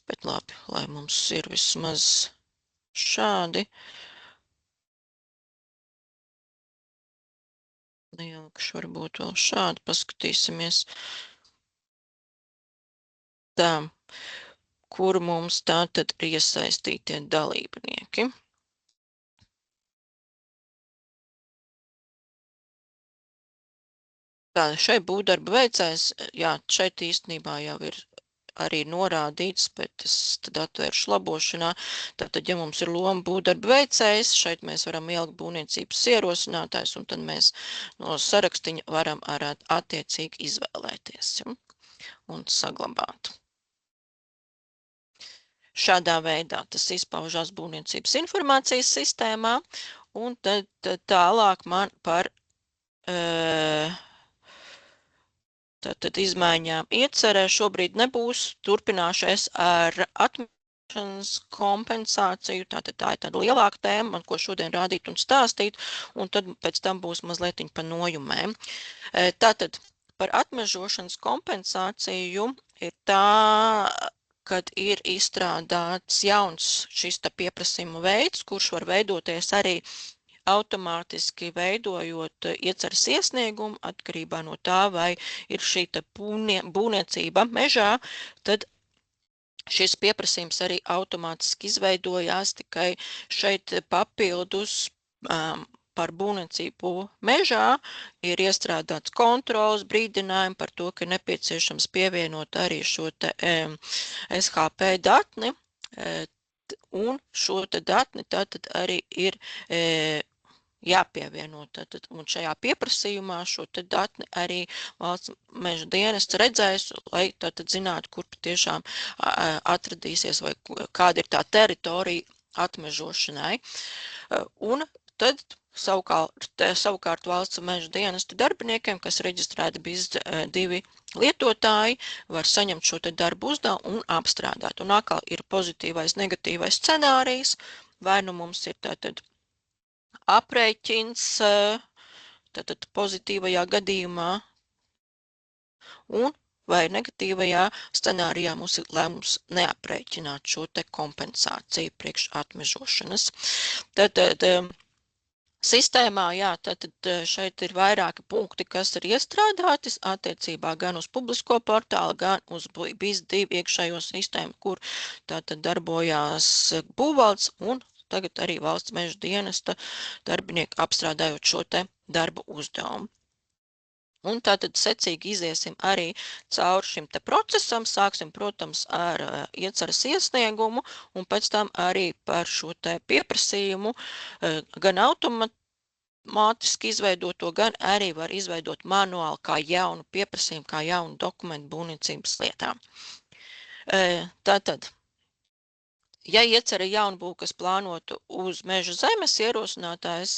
bet labi, lai mums ir vismaz šādi. Neilgšu varbūt vēl šādi, paskatīsimies. Tā, kur mums tātad ir iesaistītie dalībnieki. Tā, šeit būvdarba veicējs, jā, šeit īstenībā jau ir arī norādīts, bet es tad atvēršu labošanā. Tātad, ja mums ir loma būvdarba veicējs, šeit mēs varam ielikt būvniecības ierosinātājs, un tad mēs no sarakstiņa varam arī attiecīgi izvēlēties, ja, un saglabāt. Šādā veidā tas izpaužās būvniecības informācijas sistēmā, un tad tālāk man par tātad izmaiņām iecerē šobrīd nebūs, turpināšu es ar atmešanas kompensāciju, tātad tā ir tāda lielāka tēma, man ko šodien rādīt un stāstīt, un tad pēc tam būs mazlietiņ pa nojumēm. Tātad par atmežošanas kompensāciju ir tā, kad ir izstrādāts jauns šis pieprasījuma veids, kurš var veidoties arī automātiski veidojot ieceres iesniegumu, atkarībā no tā, vai ir šī būvniecība mežā, tad šis pieprasījums arī automātiski izveidojās, tikai šeit papildus par būvniecību mežā ir iestrādāts kontrols, brīdinājumi par to, ka nepieciešams pievienot arī šo te SHP datni, un šo te datni tātad arī ir jāpievienot. Tātad, un šajā pieprasījumā šo te datni arī valsts meža dienests redzēs, lai tātad zinātu, kur patiešām atradīsies vai kāda ir tā teritorija atmežošanai. Un tad Savukārt valsts meža dienesta darbiniekiem, kas reģistrēti BIS2 lietotāji, var saņemt šo te darbu uzdevumu un apstrādāt. Un atkal ir pozitīvais, negatīvais scenārijs, vai nu mums ir tātad aprēķins tātad pozitīvajā gadījumā, un vai negatīvajā scenārijā mums ir lēmums neaprēķināt šo te kompensāciju priekš atmežošanas. Tātad sistēmā, jā, tātad šeit ir vairāki punkti, kas ir iestrādāti attiecībā gan uz publisko portālu, gan uz BIS2 iekšējo sistēmu, kur tātad darbojās būvvalsts un tagad arī valsts meža dienesta darbinieki apstrādājot šo te darbu uzdevumu. Un tātad secīgi iziesim arī cauri šim te procesam, sāksim, protams, ar ieceras iesniegumu un pēc tam arī par šo te pieprasījumu gan automātiski izveidoto, gan arī var izveidot manuāli kā jaunu pieprasījumu, kā jaunu dokumentu būvniecības lietām. Tātad, ja iecera jaunbūvu, kas plānotu uz meža zemes, ierosinātājs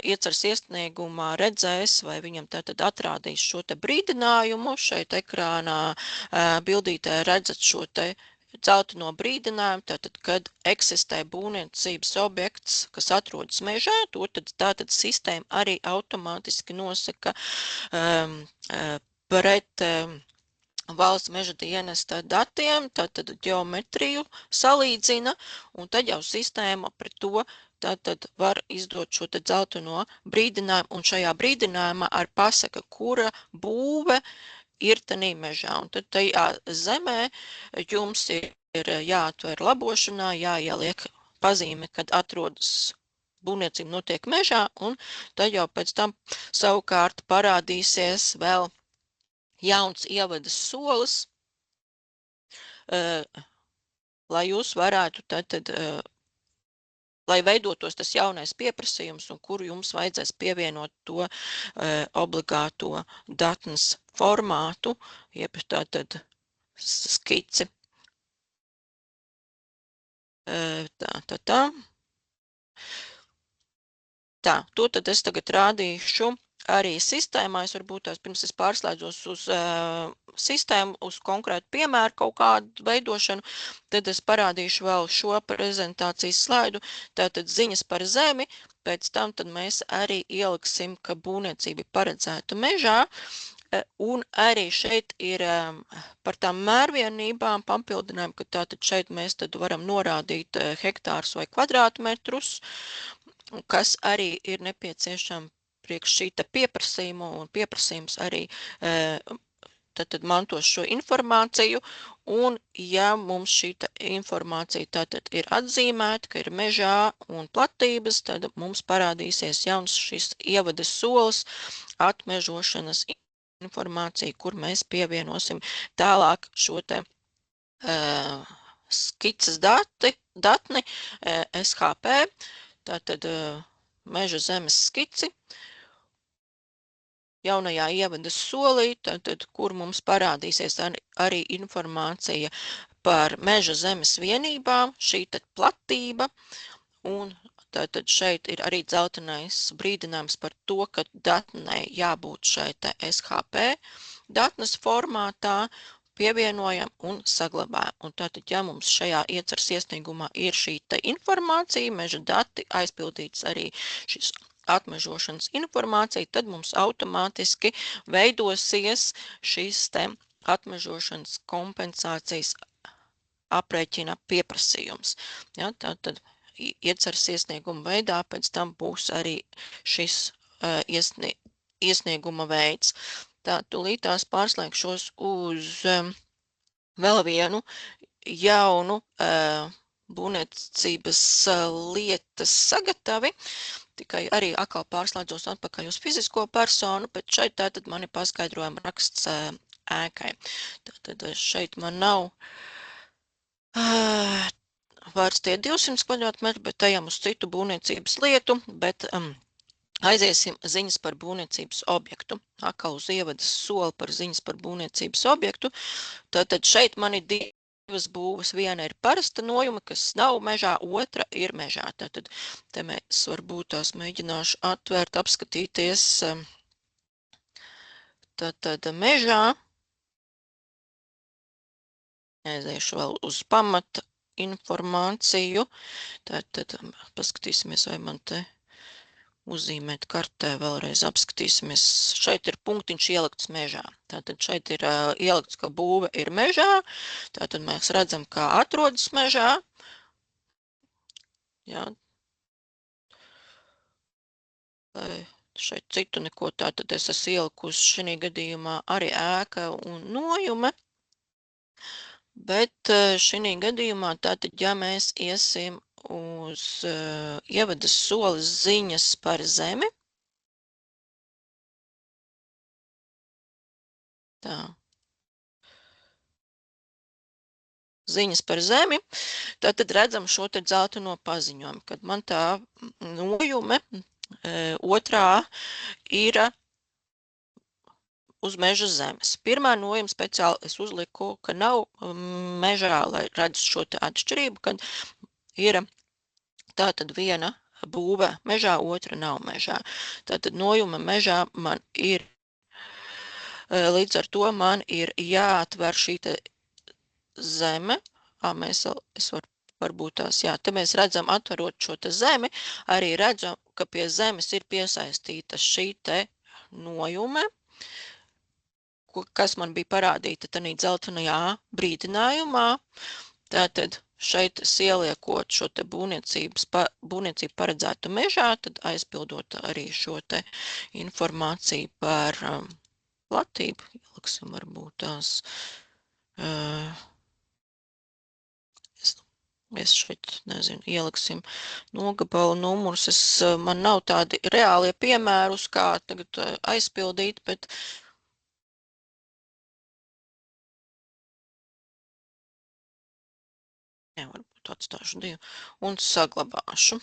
ieceras iesniegumā redzēs, vai viņam tātad atrādīs šo te brīdinājumu. Šeit ekrānā bildītē redzat šo te dzelteno brīdinājumu, tātad, kad eksistē būvniecības objekts, kas atrodas mežā, to tātad sistēma arī automātiski nosaka pret valsts meža dienesta datiem, tātad ģeometriju salīdzina, un tad jau sistēma pret to tātad var izdot šo te dzelteno brīdinājumu, un šajā brīdinājumā ar pasaka, kura būve ir tanī mežā. Un tad tajā zemē jums ir jāatver labošanā, jāieliek pazīme, kad atrodas būvniecība notiek mežā, un tad jau pēc tam savukārt parādīsies vēl jauns ievadas solis, lai jūs varētu tad, lai veidotos tas jaunais pieprasījums, un kuru jums vajadzēs pievienot to obligāto datnes formātu, jeb tātad skici. Tā, to tad es tagad rādīšu arī sistēmā. Es varbūt tās pirms es pārslēdzos uz sistēmu, uz konkrētu piemēru kaut kādu veidošanu, tad es parādīšu vēl šo prezentācijas slaidu, tātad ziņas par zemi, pēc tam tad mēs arī ieliksim, ka būvniecība paredzēta mežā, un arī šeit ir par tām mērvienībām papildinājumi, ka tātad šeit mēs tad varam norādīt hektārus vai kvadrātmetrus, kas arī ir nepieciešami priekš šī pieprasījuma, un pieprasījums arī tad mantos šo informāciju, un ja mums šī informācija tātad ir atzīmēta, ka ir mežā un platības, tad mums parādīsies jauns šis ievadas solis atmežošanas informācija, kur mēs pievienosim tālāk šo te skices datni SHP, tātad meža zemes skici, jaunajā ievadas solī, tātad, kur mums parādīsies arī informācija par meža zemes vienībām, šī tad platība, un tātad šeit ir arī dzeltenais brīdinājums par to, ka datnei jābūt šai te SHP datnes formātā, pievienojam un saglabājam. Un tātad, ja mums šajā ieceras iesniegumā ir šī te informācija, meža dati, aizpildīts arī šis atmežošanas informācija, tad mums automātiski veidosies šīs te atmežošanas kompensācijas aprēķina pieprasījums. Ja, tātad ieceras iesnieguma veidā pēc tam būs arī šis iesnieguma veids. Tā, tūlītās pārslēgšos uz vēl vienu jaunu būvniecības lietas sagatavi, tikai arī atkal pārslēdzos atpakaļ uz fizisko personu, bet šeit tātad man ir paskaidrojuma raksts ēkai. Tātad šeit man nav vairs tie 200 kvadrātmetri, bet ejam uz citu būvniecības lietu, bet aiziesim ziņas par būvniecības objektu. Atkal uz ievadas soli par ziņas par būvniecības objektu. Tātad šeit man ir divi divas būvas. Viena ir parasta nojuma, kas nav mežā, otra ir mežā. Tātad te mēs varbūt tās mēģināšu atvērt, apskatīties. Tātad mežā. Aiziešu vēl uz pamata informāciju. Tātad paskatīsimies, vai man te uzzīmēt kartē, vēlreiz apskatīsimies. Šeit ir punktiņš ielikts mežā. Tātad šeit ir ielikts, ka būve ir mežā. Tātad mēs redzam, kā atrodas mežā. Jā. Šeit citu neko, tātad es esmu ielikusi šī gadījumā arī ēka un nojume. Bet šī gadījumā, tātad, ja mēs iesim uz ievadas solis ziņas par zemi. Tā. Ziņas par zemi, tad redzam šo te dzelteno paziņojumu, kad man tā nojume otrā ir uz meža zemes. Pirmā nojuma speciāli es uzliku, ka nav mežā, lai redz šo te atšķirību, kad ir tātad viena būve mežā, otra nav mežā. Tātad nojuma mežā man ir, līdz ar to man ir jāatver šī te zeme. Es varu varbūt tās, jā, te mēs redzam, atverot šo te zemi, arī redzam, ka pie zemes ir piesaistīta šī te nojume, kas man bija parādīta tanī dzeltenajā brīdinājumā. Tātad šeit es ieliekot šo te būvniecību paredzētu mežā, tad aizpildot arī šo te informāciju par platību. Ieliksim varbūt tās. Es šeit, nezinu, ieliksim nogabalu numurus. Man nav tādi reālie piemērus, kā tagad aizpildīt, bet jā, varbūt atstāšu 2 un saglabāšu.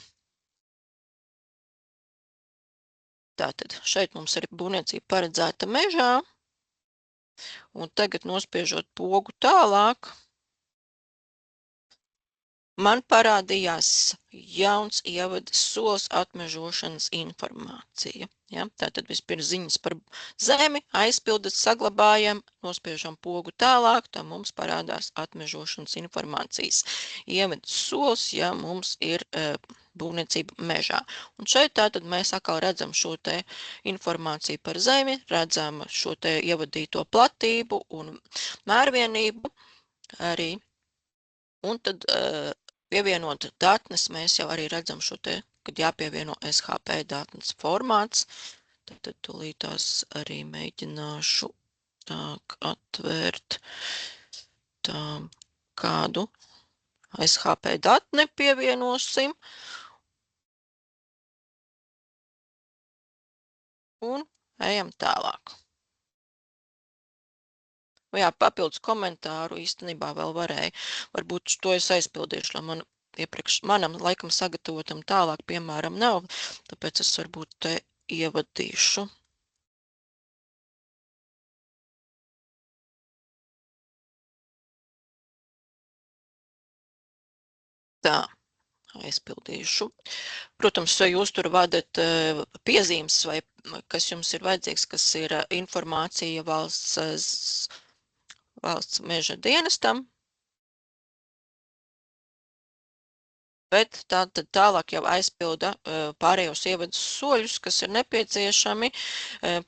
Tātad šeit mums ir būvniecība paredzēta mežā, un tagad nospiežot pogu tālāk, man parādījās jauns ievadas solis atmežošanas informācija. Ja? Tātad vispirms ziņas par zemi, aizpildat, saglabājam, nospiežam pogu tālāk, tā mums parādās atmežošanas informācijas ievadas solis, ja mums ir būvniecība mežā. Un šeit tātad mēs atkal redzam šo te informāciju par zemi, redzam šo te ievadīto platību un mērvienību arī. Un tad pievienot datnes, mēs jau arī redzam šo te, kad jāpievieno SHP datnes formāts. Tad tūlītās arī mēģināšu tā atvērt tā kādu SHP datni pievienosim. Un ejam tālāk. Jā, papildus komentāru īstenībā vēl varēja. Varbūt to es aizpildīšu, lai man manam laikam sagatavotam tālāk, piemēram, nav. Tāpēc es varbūt te ievadīšu. Tā, aizpildīšu. Protams, vai jūs tur vadat piezīmes, vai kas jums ir vajadzīgs, kas ir informācija valsts meža dienestam. Bet tālāk jau aizpilda pārējos ievadas soļus, kas ir nepieciešami,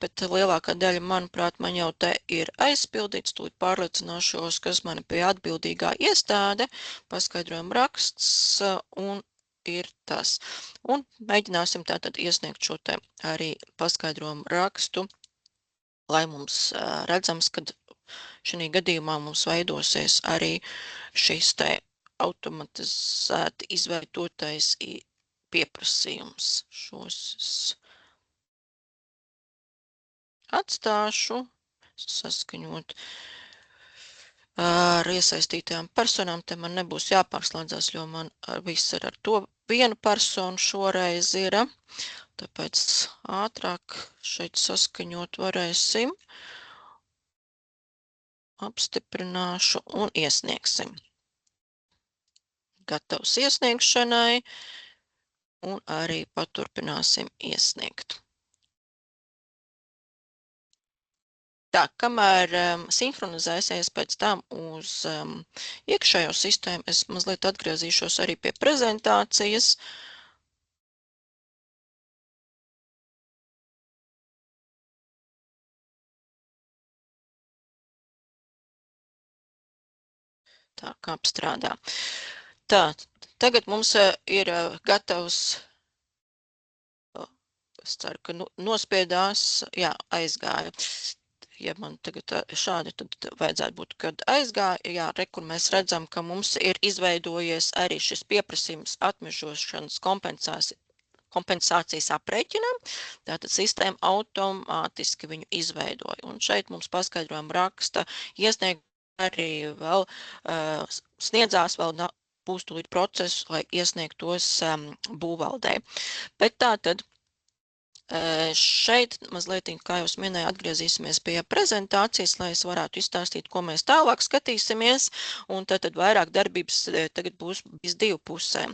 bet lielākā daļa, manuprāt, man jau te ir aizpildīts. Tūlīt pārliecināšos, kas man pie atbildīgā iestāde, paskaidrojuma raksts un ir tas. Un mēģināsim tātad iesniegt šo te arī paskaidrojumu rakstu, lai mums redzams, kad šī gadījumā mums veidosies arī šis te automatizēti izveidotais pieprasījums. Šos atstāšu, saskaņot ar iesaistītajām personām. Te man nebūs jāpārslēdzās, jo man viss ir ar to vienu personu šoreiz ir. Tāpēc ātrāk šeit saskaņot varēsim. Apstiprināšu un iesniegsim. gatavs iesniegšanai, un arī paturpināsim iesniegt. Tā, kamēr sinhronizēsies pēc tam uz iekšējo sistēmu, es mazliet atgriezīšos arī pie prezentācijas. Tā kā apstrādā. Tā, tagad mums ir gatavs, es ceru, ka nospiedās, jā, aizgāja. Ja man tagad šādi, tad vajadzētu būt, kad aizgāja, jā, kur mēs redzam, ka mums ir izveidojies arī šis pieprasījums atmežošanas kompensācijas aprēķinam, tātad sistēma automātiski viņu izveidoja. Un šeit mums paskaidrojam raksta iesniegt arī vēl sniedzās vēl būs tūlīt procesu, lai iesniegtos būvvaldē. Bet tātad šeit mazliet, kā jau minēju, atgriezīsimies pie prezentācijas, lai es varētu izstāstīt, ko mēs tālāk skatīsimies, un tad vairāk darbības tagad būs divu pusēm.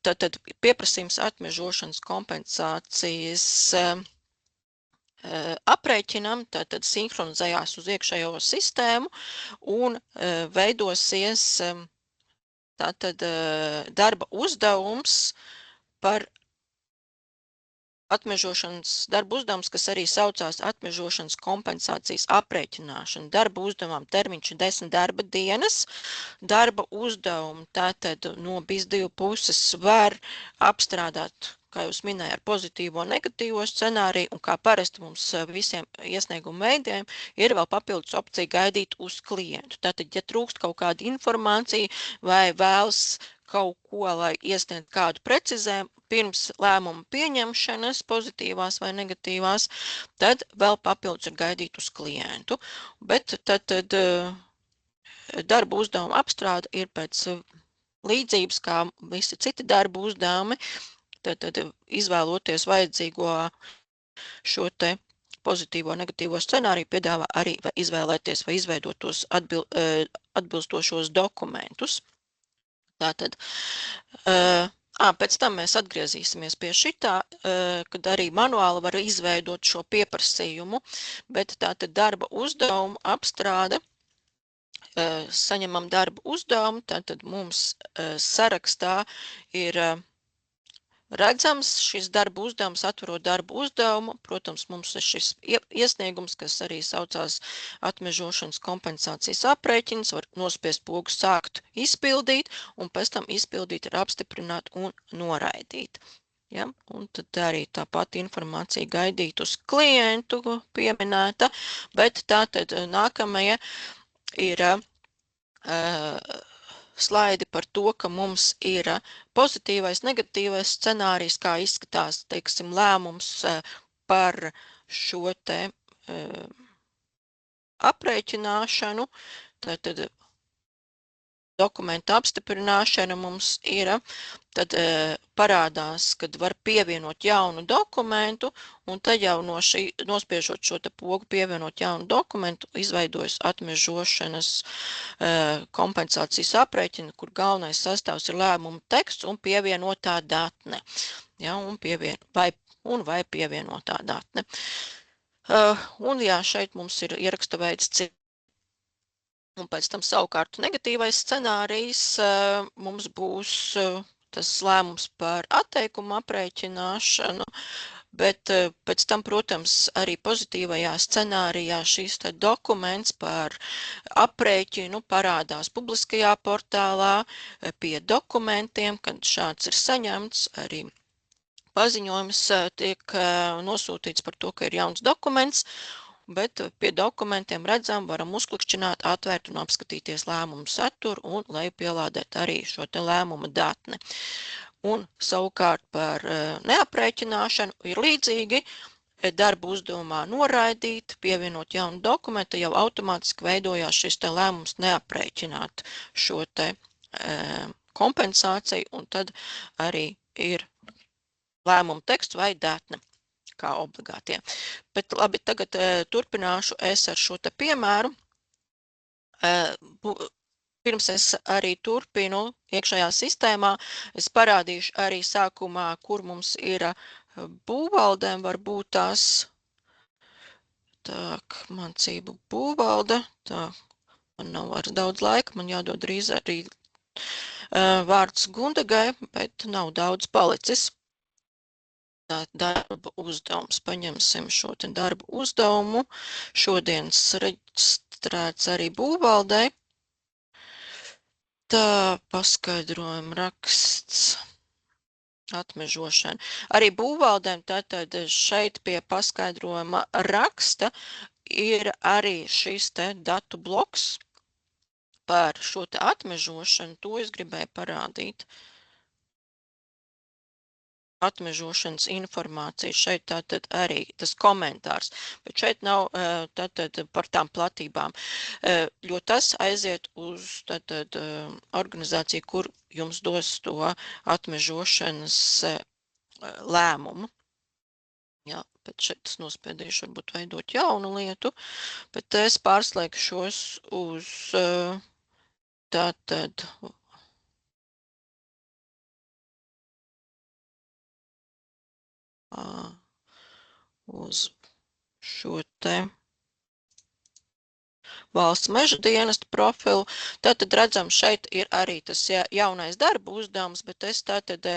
Tad pieprasījums atmežošanas kompensācijas aprēķinam, tad sinhronizējās uz iekšējo sistēmu un veidosies tātad darba uzdevums par atmežošanas darba uzdevums, kas arī saucās atmežošanas kompensācijas aprēķināšana. Darba uzdevumam termiņš ir 10 darba dienas. Darba uzdevumu tātad no BIS2 puses var apstrādāt, kā jūs minēju, ar pozitīvo un negatīvo scenāriju, un kā parasti mums visiem iesniegumu veidiem ir vēl papildus opcija gaidīt uz klientu. Tātad, ja trūkst kaut kāda informācija vai vēlas kaut ko, lai iesniedz kādu precizējumu pirms lēmuma pieņemšanas, pozitīvās vai negatīvās, tad vēl papildus ir gaidīt uz klientu. Bet tad darba uzdevuma apstrāde ir pēc līdzības, kā visi citi darba uzdevumi, tad izvēloties vajadzīgo šo te pozitīvo, negatīvo scenāriju, piedāvā arī izvēlēties vai izveidot tos atbilstošos dokumentus. Tātad, pēc tam mēs atgriezīsimies pie šitā, kad arī manuāli var izveidot šo pieprasījumu, bet tātad darba uzdevumu apstrāde, saņemam darba uzdevumu, tātad mums sarakstā ir redzams šis darba uzdevums, atverot darba uzdevumu. Protams, mums ir šis iesniegums, kas arī saucās atmežošanas kompensācijas aprēķins, var nospiest pogu sākt izpildīt, un pēc tam izpildīt ir apstiprināt un noraidīt. Ja? Un tad arī tāpat informācija gaidīt uz klientu pieminēta, bet tātad nākamajā ir slaidi par to, ka mums ir pozitīvais, negatīvais scenārijs, kā izskatās, teiksim, lēmums par šo te aprēķināšanu. Tad dokumenta apstiprināšana mums ir, tad parādās, kad var pievienot jaunu dokumentu, un tad jau nospiežot šo te pogu pievienot jaunu dokumentu, izveidojas atmežošanas kompensācijas aprēķina, kur galvenais sastāvs ir lēmuma teksts un pievienotā datne. Ja, vai pievienotā datne. Un jā, šeit mums ir ieraksta veids cits. Un pēc tam savukārt negatīvais scenārijs mums būs tas lēmums par atteikumu aprēķināšanu, bet pēc tam, protams, arī pozitīvajā scenārijā šīs te dokuments par aprēķinu parādās publiskajā portālā pie dokumentiem, kad šāds ir saņemts, arī paziņojums tiek nosūtīts par to, ka ir jauns dokuments, bet pie dokumentiem redzam, varam uzklikšķināt, atvērt un apskatīties lēmumu saturu un lai pielādēt arī šo te lēmuma datni. Un savukārt par neaprēķināšanu ir līdzīgi darba uzdevumā noraidīt, pievienot jaunu dokumentu, jau automātiski veidojās šis te lēmums neaprēķināt šo te kompensāciju, un tad arī ir lēmuma teksts vai datne kā obligātie. Bet labi, tagad turpināšu es ar šo te piemēru. Pirms es arī turpinu iekšējā sistēmā, es parādīšu arī sākumā, kur mums ir būvvaldēm, varbūt tās, mācību būvvalde, man nav vairs daudz laika, man jādod drīz arī vārds Gundagai, bet nav daudz palicis. Darba uzdevums. Paņemsim šo te darba uzdevumu. Šodienas reģistrēts arī būvvaldē. Tā paskaidrojuma raksts. Atmežošana. Arī būvvaldēm tātad šeit pie paskaidrojuma raksta ir arī šis te datu bloks par šo te atmežošanu. To es gribēju parādīt. Atmežošanas informācija. Šeit tātad arī tas komentārs, bet šeit nav tātad par tām platībām, jo tas aiziet uz tātad organizāciju, kur jums dos to atmežošanas lēmumu. Jā, bet šeit es nospiedīšu varbūt veidot jaunu lietu, bet es pārslēgšos uz tātad uz šo te valsts meža dienesta profilu. Tātad redzam, šeit ir arī tas jaunais darba uzdevums, bet es tātad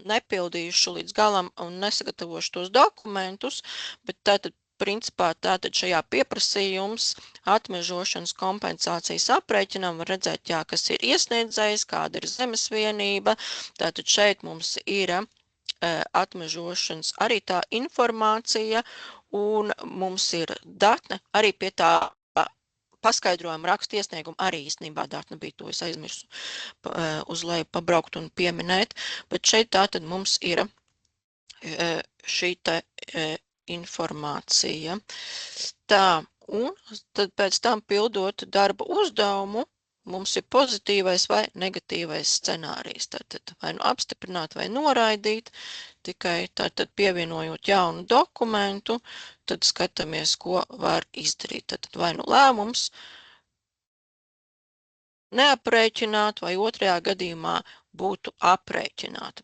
nepildīšu līdz galam un nesagatavošu tos dokumentus, bet tātad principā tātad šajā pieprasījums atmežošanas kompensācijas aprēķinām var redzēt, jā, kas ir iesniedzējs, kāda ir zemes vienība. Tātad šeit mums ir atmežošanas arī tā informācija, un mums ir datne arī pie tā paskaidrojuma rakstu iesniegumu arī īstenībā datne bija, to es aizmirsu uz leju pabraukt un pieminēt, bet šeit tātad mums ir šī te informācija. Tā, un tad pēc tam pildot darba uzdevumu, mums ir pozitīvais vai negatīvais scenārijs. Tātad vai nu apstiprināt vai noraidīt, tikai tātad pievienojot jaunu dokumentu, tad skatāmies, ko var izdarīt. Tātad vai nu lēmums neaprēķināt vai otrajā gadījumā būtu aprēķināt.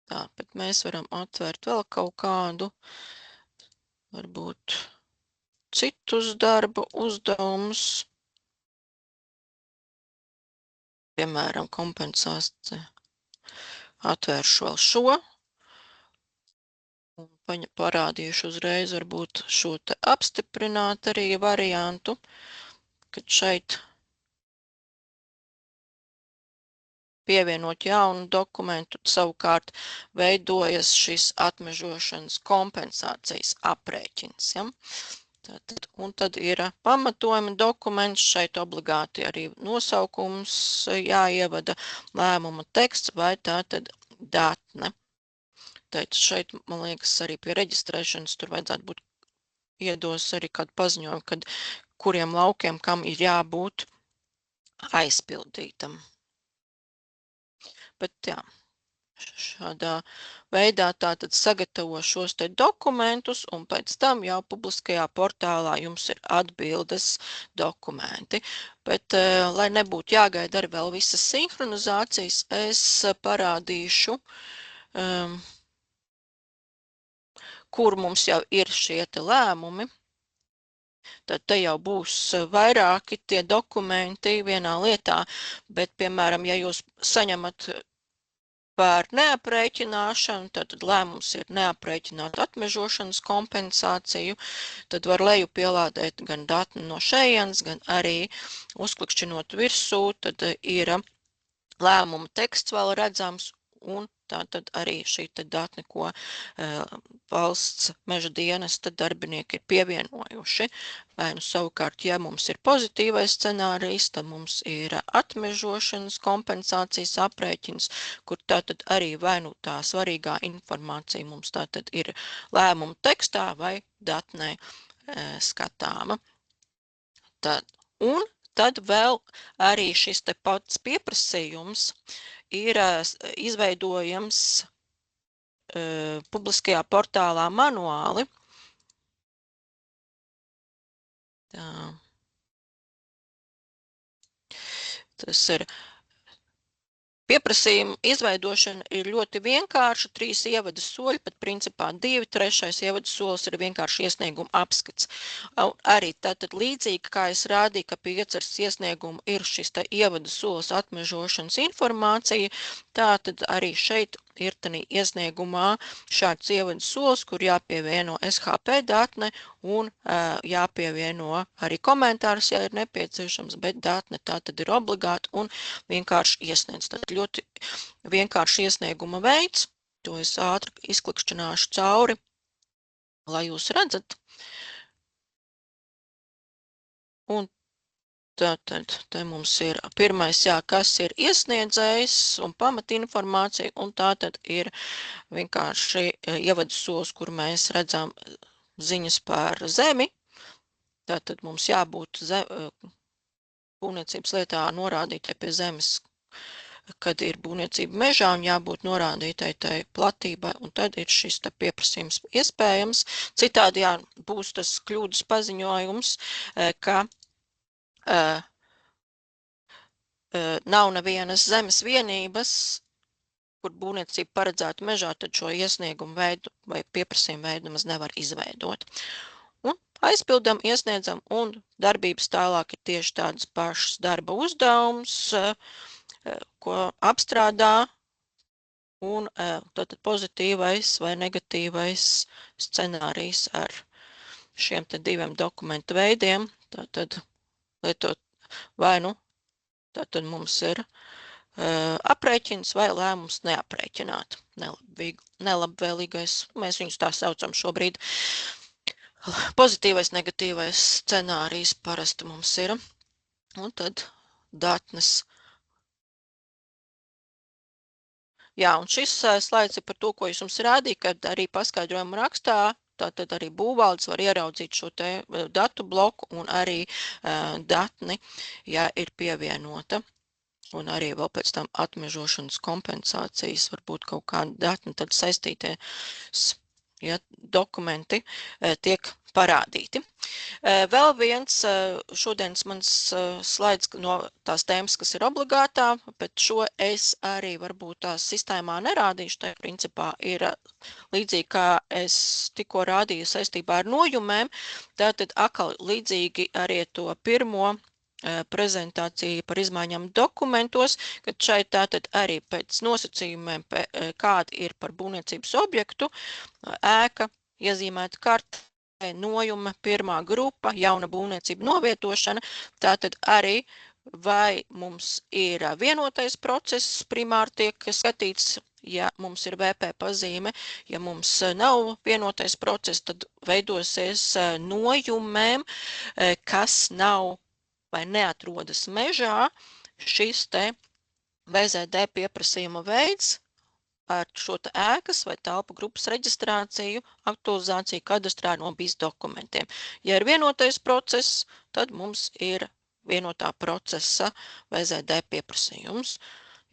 Tā, bet mēs varam atvērt vēl kaut kādu, varbūt citus darba uzdevumus. Piemēram, kompensācija. Atvēršu vēl šo. Un parādīšu uzreiz varbūt šo te apstiprināt arī variantu, kad šeit pievienot jaunu dokumentu, savukārt veidojas šis atmežošanas kompensācijas aprēķins. Ja? Tātad, un tad ir pamatojuma dokuments, šeit obligāti arī nosaukums jāievada, lēmuma teksts vai tātad datne. Tātad šeit, man liekas, arī pie reģistrēšanas tur vajadzētu būt iedos arī kādu paziņojumu, kad kuriem laukiem kam ir jābūt aizpildītam. Bet jā, šādā veidā tātad sagatavo šos te dokumentus un pēc tam jau publiskajā portālā jums ir atbildes dokumenti. Bet, lai nebūtu jāgaida arī vēl visas sinhronizācijas, es parādīšu, kur mums jau ir šie te lēmumi. Tad te jau būs vairāki tie dokumenti vienā lietā, bet, piemēram, ja jūs saņemat par neaprēķināšanu, tad lēmums ir neaprēķināt atmežošanas kompensāciju, tad var leju pielādēt gan datni no šejienes, gan arī uzklikšķinot virsū, tad ir lēmuma teksts vēl redzams, un tātad arī šī te datne, ko valsts meža dienesta darbinieki ir pievienojuši. Vai nu savukārt, ja mums ir pozitīvais scenārijs, tad mums ir atmežošanas kompensācijas aprēķins, kur tātad arī vai nu tā svarīgā informācija mums tātad ir lēmuma tekstā vai datnē skatāma. Un tad vēl arī šis te pats pieprasījums ir izveidojams publiskajā portālā manuāli. Tā. Tas ir pieprasījuma izveidošana ir ļoti vienkārša, 3 ievada soļi, pat principā 2, 3. ievada solis ir vienkārši iesnieguma apskats. Arī tātad līdzīgi, kā es rādīju, ka pie ieceres iesnieguma ir šis te ievada solis atmežošanas informācija, tātad arī šeit ir tanī iesniegumā šāds ievada solis, kur jāpievieno SHP datne un jāpievieno arī komentārs, ja ir nepieciešams, bet datne tātad ir obligāti un vienkārši iesniedz. Tad ļoti vienkārši iesnieguma veids, to es ātri izklikšķināšu cauri, lai jūs redzat. Un tātad te mums ir pirmais, kas ir iesniedzējs un pamatinformācija, un tātad ir vienkārši ievadu solis, kur mēs redzam ziņas par zemi. Tātad mums jābūt būvniecības lietā norādītai pie zemes, kad ir būvniecība mežā un jābūt norādītai tai platībai, un tad ir šis te pieprasījums iespējams. Citādi būs tas kļūdas paziņojums, ka nav nevienas zemes vienības, kur būvniecība paredzēta mežā, tad šo iesniegumu veidu vai pieprasījumu veidu maz nevar izveidot. Un aizpildam, iesniedzam, un darbības tālāk ir tieši tādas pašas darba uzdevums, ko apstrādā, un tātad pozitīvais vai negatīvais scenārijs ar šiem te 2 dokumentu veidiem. Tātad lietot vai tātad mums ir aprēķins vai lēmums neaprēķināt. Nelabvēlīgais, mēs viņus tā saucam šobrīd. Pozitīvais, negatīvais scenārijs parasti mums ir. Un tad datnes. Jā, un šis slaids ir par to, ko es jums rādīju, kad arī paskaidrojumu rakstā, tātad arī būvvaldes var ieraudzīt šo te datu bloku un arī datni, ja ir pievienota. Un arī vēl pēc tam atmežošanas kompensācijas, varbūt kaut kādi datni, tad saistīties, dokumenti tiek parādīti. Vēl viens šodienas mans slaids no tās tēmas, kas ir obligātā, bet šo es arī varbūt tās sistēmā nerādīšu. Tā principā ir līdzīgi, kā es tikko rādīju saistībā ar nojumēm, tātad atkal līdzīgi arī to pirmo prezentācija par izmaiņām dokumentos, kad šeit tātad arī pēc nosacījumiem, kādi ir par būvniecības objektu, ēka, iezīmēta karta, nojuma, pirmā grupa, jauna būvniecība novietošana, tātad arī vai mums ir vienotais process primāri tiek skatīts, ja mums ir VP pazīme, ja mums nav vienotais process, tad veidosies nojumēm, kas nav vai neatrodas mežā, šis te VZD pieprasījuma veids ar šo te ēkas vai telpu grupas reģistrāciju, aktualizāciju kadastrā no BIS dokumentiem. Ja ir vienotais process, tad mums ir vienotā procesa VZD pieprasījums.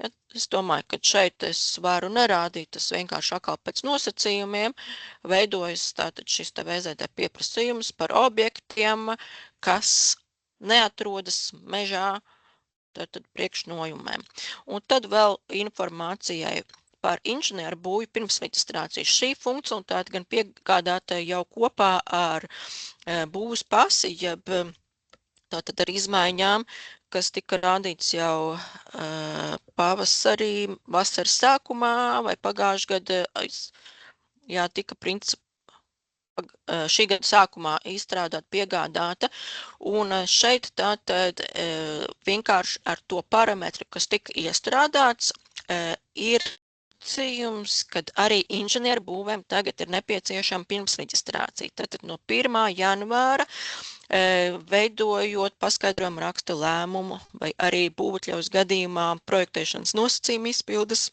Ja, es domāju, ka šeit es varu nerādīt, tas vienkārši atkal pēc nosacījumiem veidojas tātad šis te VZD pieprasījums par objektiem, kas neatrodas mežā, tātad priekšnojumēm. Un tad vēl informācijai par inženieru būju pirms reģistrācijas. Šī funkcionalitāte gan piegādāta jau kopā ar būvas pasi, jeb tātad ar izmaiņām, kas tika rādīts jau pavasarī, vasaras sākumā vai pagājušajā gadā, tika principā šī gada sākumā izstrādāt piegādāta, un šeit tātad vienkārši ar to parametru, kas tika iestrādāts, ir nosacījums, kad arī inženieru būvēm tagad ir nepieciešama pirmsreģistrācija. Tātad no 1. janvāra veidojot paskaidrojumu raksta lēmumu vai arī būvatļaus gadījumā projektēšanas nosacījuma izpildes,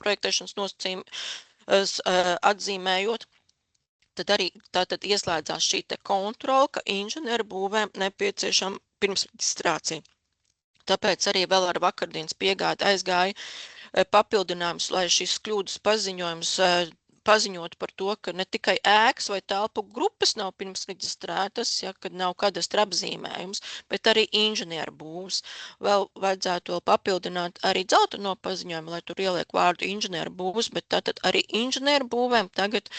projektēšanas nosacījuma atzīmējot, tad arī tātad ieslēdzās šī te kontrola, ka inženieru būvēm nepieciešama pirmsreģistrācija. Tāpēc arī vēl ar vakardienas piegādi aizgāja papildinājums, lai šis kļūdas paziņojums paziņot par to, ka ne tikai ēkas vai telpu grupas nav pirms reģistrētas, ja, kad nav kadastra apzīmējums, bet arī inženieru būvs. Vēl vajadzētu vēl papildināt arī dzelteno paziņojumu, lai tur ieliek vārdu inženieru būvs, bet tātad arī inženieru būvēm tagad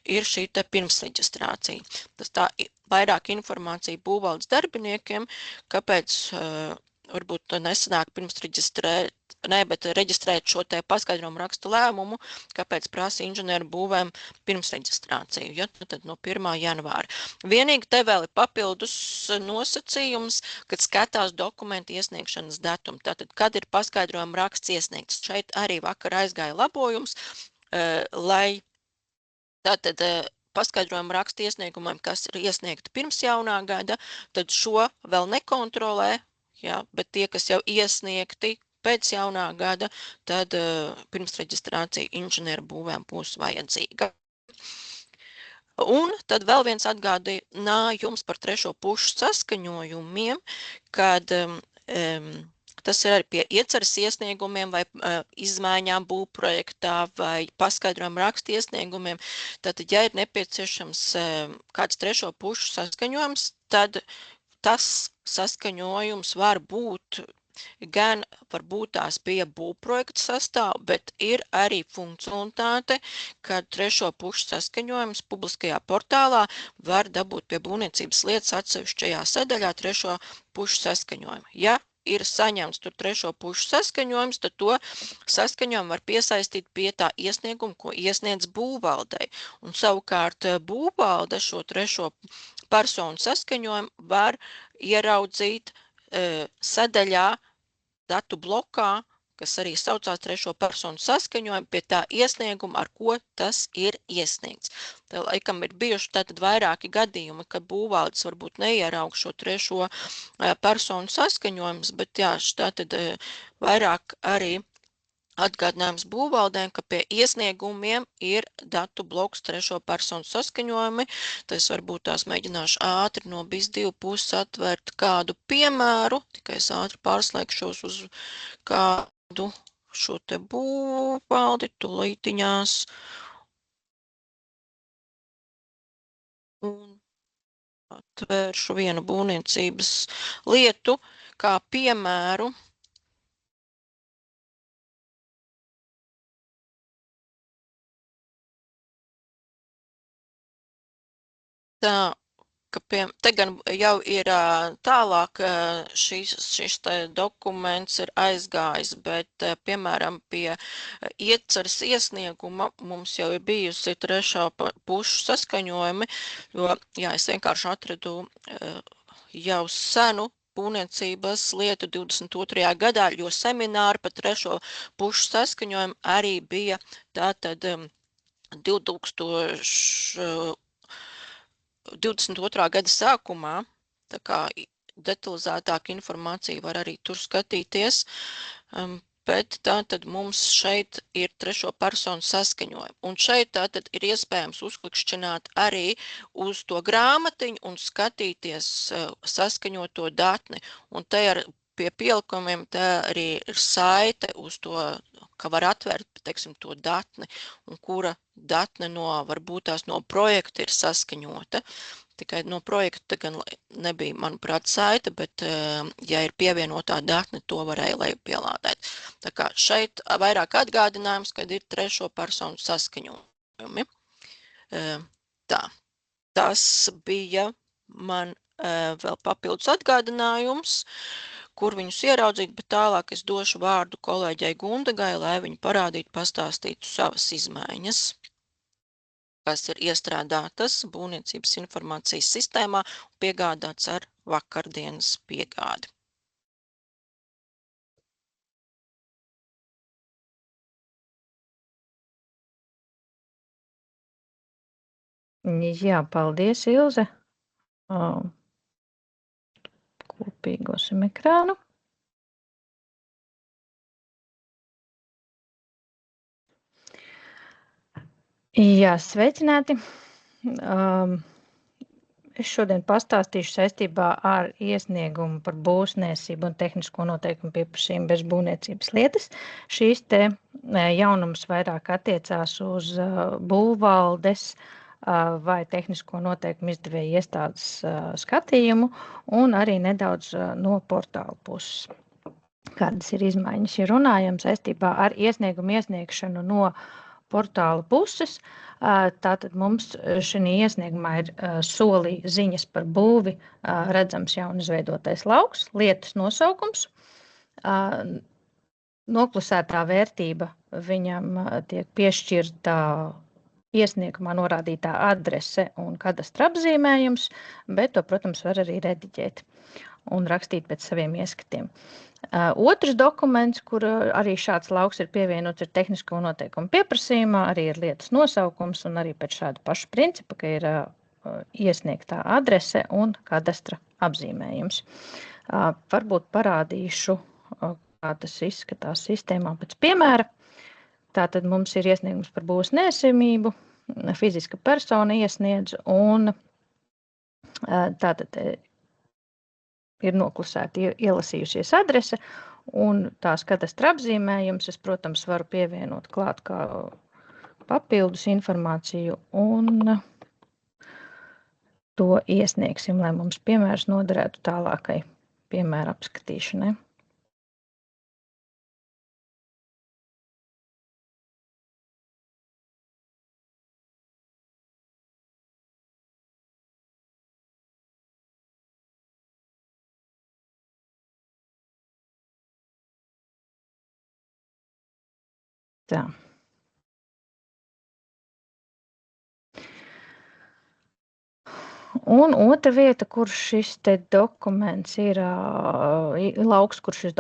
ir šī te pirmsreģistrācija. Tas tā vairāk informācija būvvaldes darbiniekiem, kāpēc varbūt nesanāk pirms reģistrēt šo te paskaidrojumu rakstu lēmumu, kāpēc prasa inženieru būvēm pirms reģistrāciju, ja, tad no 1. janvāra. Vienīgi te vēl ir papildus nosacījums, kad skatās dokumentu iesniegšanas datumu. Tātad, kad ir paskaidrojumu raksts iesniegts, šeit arī vakar aizgāja labojums, lai tātad paskaidrojumu rakstu iesniegumiem, kas ir iesniegti pirms jaunā gada, tad šo vēl nekontrolē, ja, bet tie, kas jau iesniegti pēc jaunā gada, tad pirmsreģistrācija inženieru būvēm būs vajadzīga. Un tad vēl viens atgādinājums par trešo pušu saskaņojumiem, kad tas ir arī pie ieceres iesniegumiem vai izmaiņām būvprojektā vai paskaidrojumu rakstu iesniegumiem. Tātad, ja ir nepieciešams kāds trešo pušu saskaņojums, tad tas saskaņojums var būt gan varbūt tās pie būvprojekta sastāv, bet ir arī funkcionalitāte, kad trešo pušu saskaņojums publiskajā portālā var dabūt pie būvniecības lietas atsevišķajā sadaļā trešo pušu saskaņojumu. Ja ir saņemts tur trešo pušu saskaņojums, tad to saskaņojumu var piesaistīt pie tā iesnieguma, ko iesniedz būvvaldei. Un savukārt būvvalde šo trešo personu saskaņojumu var ieraudzīt sadaļā datu blokā, kas arī saucās trešo personu saskaņojumu pie tā iesnieguma, ar ko tas ir iesniegts. Tā laikam ir bijuši tātad vairāki gadījumi, kad būvvaldes varbūt neieraug šo trešo personu saskaņojumus, bet jā, tātad vairāk arī atgādinājums būvvaldēm, ka pie iesniegumiem ir datu bloks trešo personu saskaņojumi. Tas varbūt tās mēģināšu ātri no BIS2 puses atvērt kādu piemēru, tikai es ātri pārslēgšos uz kādu šo te būvvaldi tulītiņās. Un atvēršu vienu būvniecības lietu kā piemēru. Tā, ka te gan jau ir tālāk šis dokuments ir aizgājis, bet, piemēram, pie ieceres iesnieguma mums jau ir bijusi trešā pušu saskaņojumi, jo, jā, es vienkārši atradu jau senu būvniecības lietu 22. gadā, jo semināri par trešo pušu saskaņojumu arī bija tātad 2022. gada sākumā, tā kā detalizētāka informācija var arī tur skatīties, bet tātad mums šeit ir trešo personu saskaņojumi. Un šeit tātad ir iespējams uzklikšķināt arī uz to grāmatiņu un skatīties saskaņoto datni. Un te ar pie pielikumiem te arī ir saite uz to, ka var atvērt, teiksim, to datni, un kura datne varbūt tās no projekta ir saskaņota. Tikai no projekta gan nebija, manuprāt, saite, bet, ja ir pievienotā datne, to varēja lejupielādēt. Tā kā šeit vairāk atgādinājums, kad ir trešo personu saskaņojumi. Tā, tas bija man vēl papildus atgādinājums, kur viņus ieraudzīt, bet tālāk es došu vārdu kolēģei Gundagai, lai viņa parādītu, pastāstītu savas izmaiņas, kas ir iestrādātas būvniecības informācijas sistēmā un piegādāts ar vakardienas piegādi. Jā, paldies, Ilze. Kopīgosim ekrānu. Jā, sveicināti. Es šodien pastāstīšu saistībā ar iesniegumu par būvniecību un tehnisko noteikumu pieprasījumu bez būvniecības lietas. Šīs te jaunums vairāk attiecās uz būvvaldes vai tehnisko noteikumu izdevēja iestādes skatījumu un arī nedaudz no portāla puses. Kādas ir izmaiņas? Ja runājam saistībā ar iesniegumu iesniegšanu no portāla puses, tātad mums šī iesniegumā ir solī ziņas par būvi, redzams jaun izveidotais lauks, lietas nosaukums, noklusētā vērtība viņam tiek piešķirta iesniegumā norādītā adrese un kadastra apzīmējums, bet to, protams, var arī rediģēt un rakstīt pēc saviem ieskatiem. Otrs dokuments, kur arī šāds lauks ir pievienots, ir tehnisko noteikumu pieprasījumā, arī ir lietas nosaukums un arī pēc šādu pašu principu, ka ir iesniegtā adrese un kadastra apzīmējums. Varbūt parādīšu, kā tas izskatās sistēmā pēc piemēra. Tātad mums ir iesniegums par būvs neesamību, fiziska persona iesniedz un tātad ir noklusēta, ielasījusies adrese un tās kadastra apzīmējums. Es, protams, varu pievienot klāt kā papildus informāciju un to iesniegsim, lai mums piemērs noderētu tālākai piemēra apskatīšanai. Tā. Un otra vieta, kur šis te dokuments ir lauks, kur šis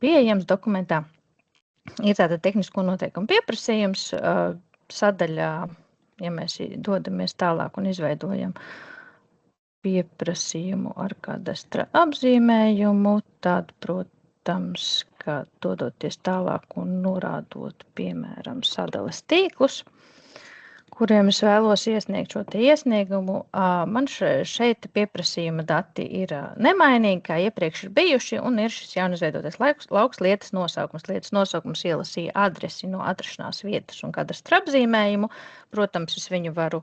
pieejams dokumentā, ir tātad tehnisko noteikumu pieprasījums sadaļā, ja mēs dodamies tālāk un izveidojam pieprasījumu ar kadastra apzīmējumu, tad, protams, ka dodoties tālāk un norādot, piemēram, sadales tīklus, kuriem es vēlos iesniegt šo te iesniegumu, man šeit pieprasījuma dati ir nemainīgi, kā iepriekš ir bijuši, un ir šis jaunizveidotais lauks lietas nosaukums. Lietas nosaukums ielasīja adresi no atrašanās vietas un kadastra apzīmējumu. Protams, es viņu varu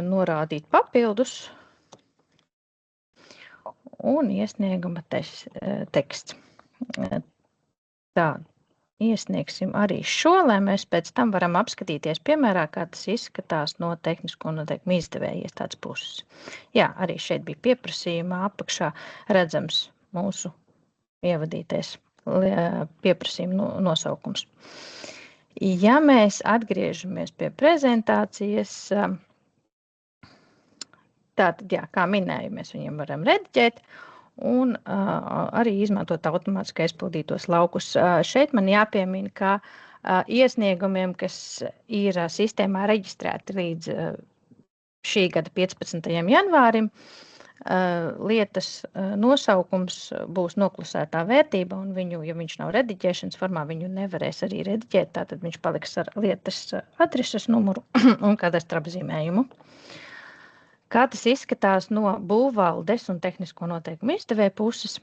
norādīt papildus un iesnieguma teksts. Tā, iesniegsim arī šo, lai mēs pēc tam varam apskatīties piemērā, kā tas izskatās no tehnisko noteikumu izdevēja iestādes puses. Jā, arī šeit bija pieprasījumā apakšā redzams mūsu ievadītais pieprasījuma nosaukums. Ja mēs atgriežamies pie prezentācijas, tātad, jā, kā minēju, mēs viņiem varam rediģēt un arī izmantot automātiski aizpildītos laukus. Šeit man jāpiemina, ka iesniegumiem, kas ir sistēmā reģistrēti līdz šī gada 15. janvārim, lietas nosaukums būs noklusētā vērtība, un viņu, ja viņš nav rediģēšanas formā, viņu nevarēs arī rediģēt, tātad viņš paliks ar lietas adreses numuru un kadastra apzīmējumu. Kā tas izskatās no būvvaldes un tehnisko noteikumu izdevēja puses,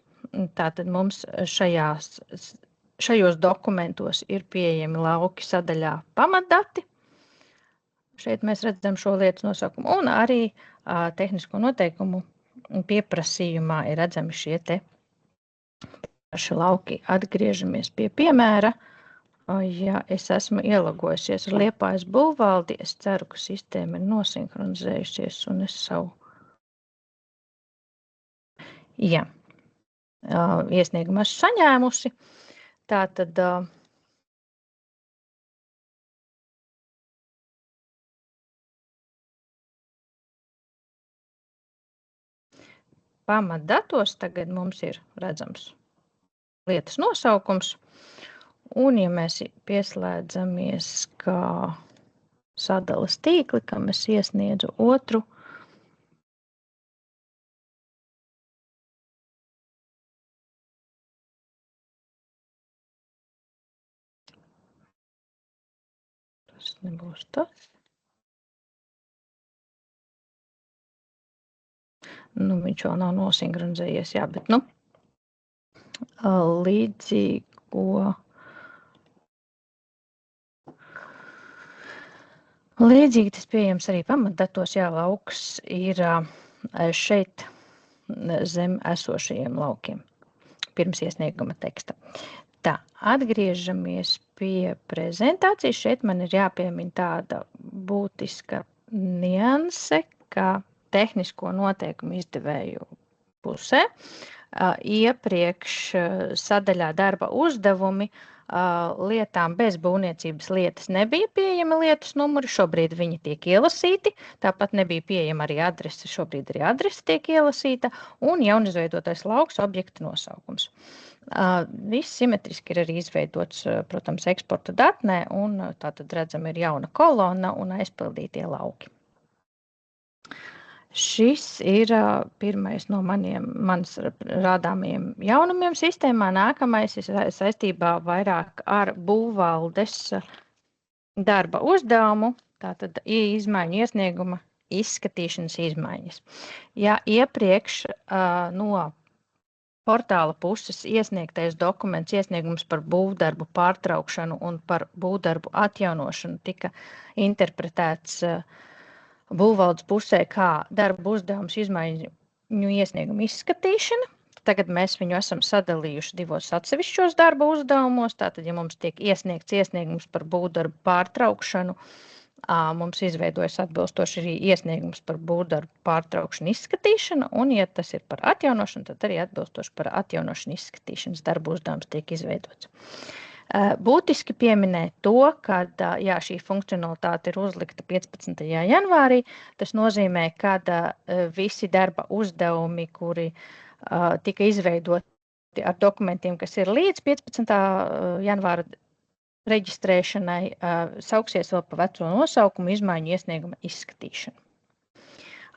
tātad mums šajos dokumentos ir pieejami lauki sadaļā pamatdati. Šeit mēs redzam šo lietas nosaukumu, un arī tehnisko noteikumu pieprasījumā ir redzami šie te paši lauki. Atgriežamies pie piemēra. Ja es esmu ielogojusies ar Liepājas būvvaldi, es ceru, ka sistēma ir nosinhronizējusies un es savu iesniegumu esmu saņēmusi. Tātad pamatdatos tagad mums ir redzams lietas nosaukums. Un, ja mēs pieslēdzamies kā sadalas tīkli, kam es iesniedzu otru, tas nebūs tas. viņš vēl nav nosinhronizējies, jā, bet, līdzīgi tas pieejams arī pamatdatos, jā, lauks ir šeit zem esošajiem laukiem, pirms iesnieguma teksta. Tā, atgriežamies pie prezentācijas. Šeit man ir jāpiemina tāda būtiska nianse, ka tehnisko noteikumu izdevēju pusē iepriekš sadaļā darba uzdevumi lietām bez būvniecības lietas nebija pieejami lietas numuri, šobrīd viņi tiek ielasīti, tāpat nebija pieejama arī adrese, šobrīd arī adrese tiek ielasīta, un jaunizveidotais lauks objekta nosaukums. Viss simetriski ir arī izveidots, protams, eksporta datnē, un tātad redzam ir jauna kolona un aizpildītie lauki. Šis ir pirmais no manas rādāmajiem jaunumiem sistēmā. Nākamais ir saistībā vairāk ar būvvaldes darba uzdevumu, tātad izmaiņu iesnieguma izskatīšanas izmaiņas. Ja iepriekš no portāla puses iesniegtais dokuments, iesniegums par būvdarbu pārtraukšanu un par būvdarbu atjaunošanu tika interpretēts būvvaldes pusē kā darba uzdevums izmaiņu iesniegumu izskatīšana. Tagad mēs viņu esam sadalījuši divos atsevišķos darba uzdevumos. Tātad, ja mums tiek iesniegts iesniegums par būvdarbu pārtraukšanu, mums izveidojas atbilstoši arī iesniegums par būvdarbu pārtraukšanu izskatīšanu, un, ja tas ir par atjaunošanu, tad arī atbilstoši par atjaunošanu izskatīšanas darba uzdevums tiek izveidots. Būtiski pieminēt to, ka šī funkcionalitāte ir uzlikta 15. janvārī. Tas nozīmē, ka visi darba uzdevumi, kuri tika izveidoti ar dokumentiem, kas ir līdz 15. janvāra reģistrēšanai, sauksies vēl pa veco nosaukumu izmaiņu iesnieguma izskatīšanu.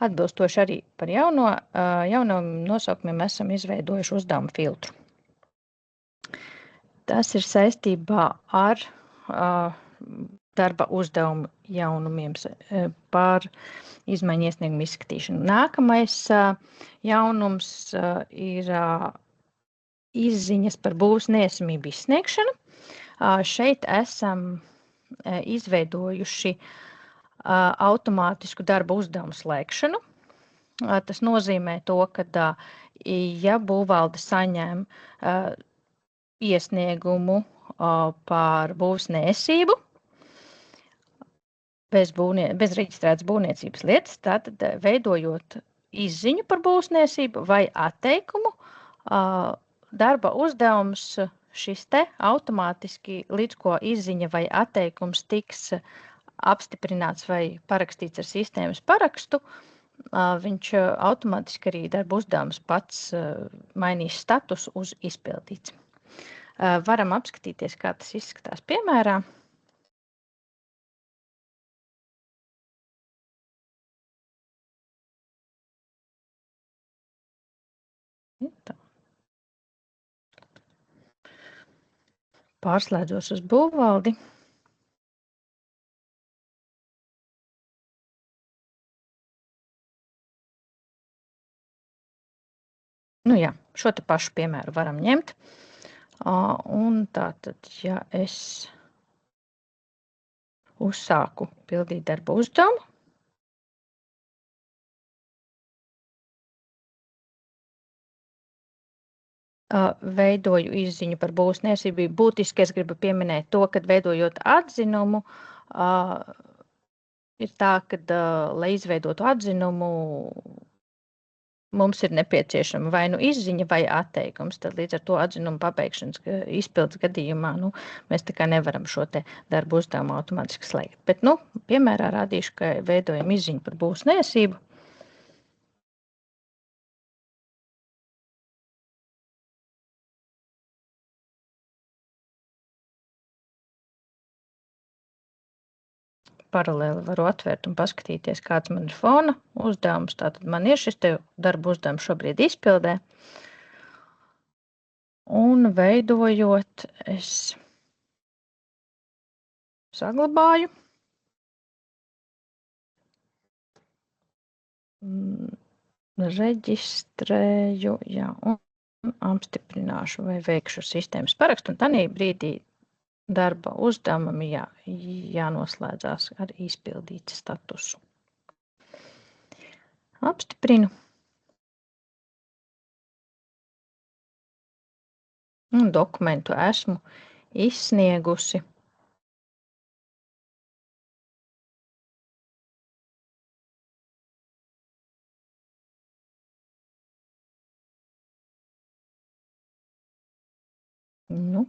Atbilstoši arī par jauniem nosaukumiem esam izveidojuši uzdevumu filtru. Tas ir saistībā ar darba uzdevumu jaunumiem par izmaiņu iesniegumu izskatīšanu. Nākamais jaunums ir izziņas par būvs neesamību izsniegšanu. Šeit esam izveidojuši automātisku darba uzdevumu slēgšanu. Tas nozīmē to, ka, ja būvvalde saņem iesniegumu par būvs neesību bez reģistrētas būvniecības lietas, tātad veidojot izziņu par būvs neesību vai atteikumu, darba uzdevums šis te automātiski, līdz ko izziņa vai atteikums tiks apstiprināts vai parakstīts ar sistēmas parakstu, viņš automātiski arī darba uzdevums pats mainīs status uz izpildīts. Varam apskatīties, kā tas izskatās piemērā. Pārslēdzos uz būvvaldi. Šo te pašu piemēru varam ņemt. Un tātad, ja es uzsāku pildīt darba uzdevumu, veidoju izziņu par būvs neesību. Būtiski es gribu pieminēt to, ka veidojot atzinumu, ir tā, ka, lai izveidotu atzinumu, mums ir nepieciešama vai nu izziņa vai atteikums. Tad līdz ar to atzinumu pabeigšanas izpildes gadījumā mēs tā kā nevaram šo te darbu uzdevumu automātiski slēgt. Bet, piemērā rādīšu, ka veidojam izziņu par būvs neesību. Paralēli varu atvērt un paskatīties, kāds man ir fona uzdevums. Tātad man ir šis te darba uzdevums šobrīd izpildē. Un veidojot, es saglabāju. reģistrēju, jā, un apstiprināšu vai veikšu sistēmas parakstu, un tādā brīdī darba uzdevumam jānoslēdzās ar izpildītu statusu. Apstiprinu. Un dokumentu esmu izsniegusi.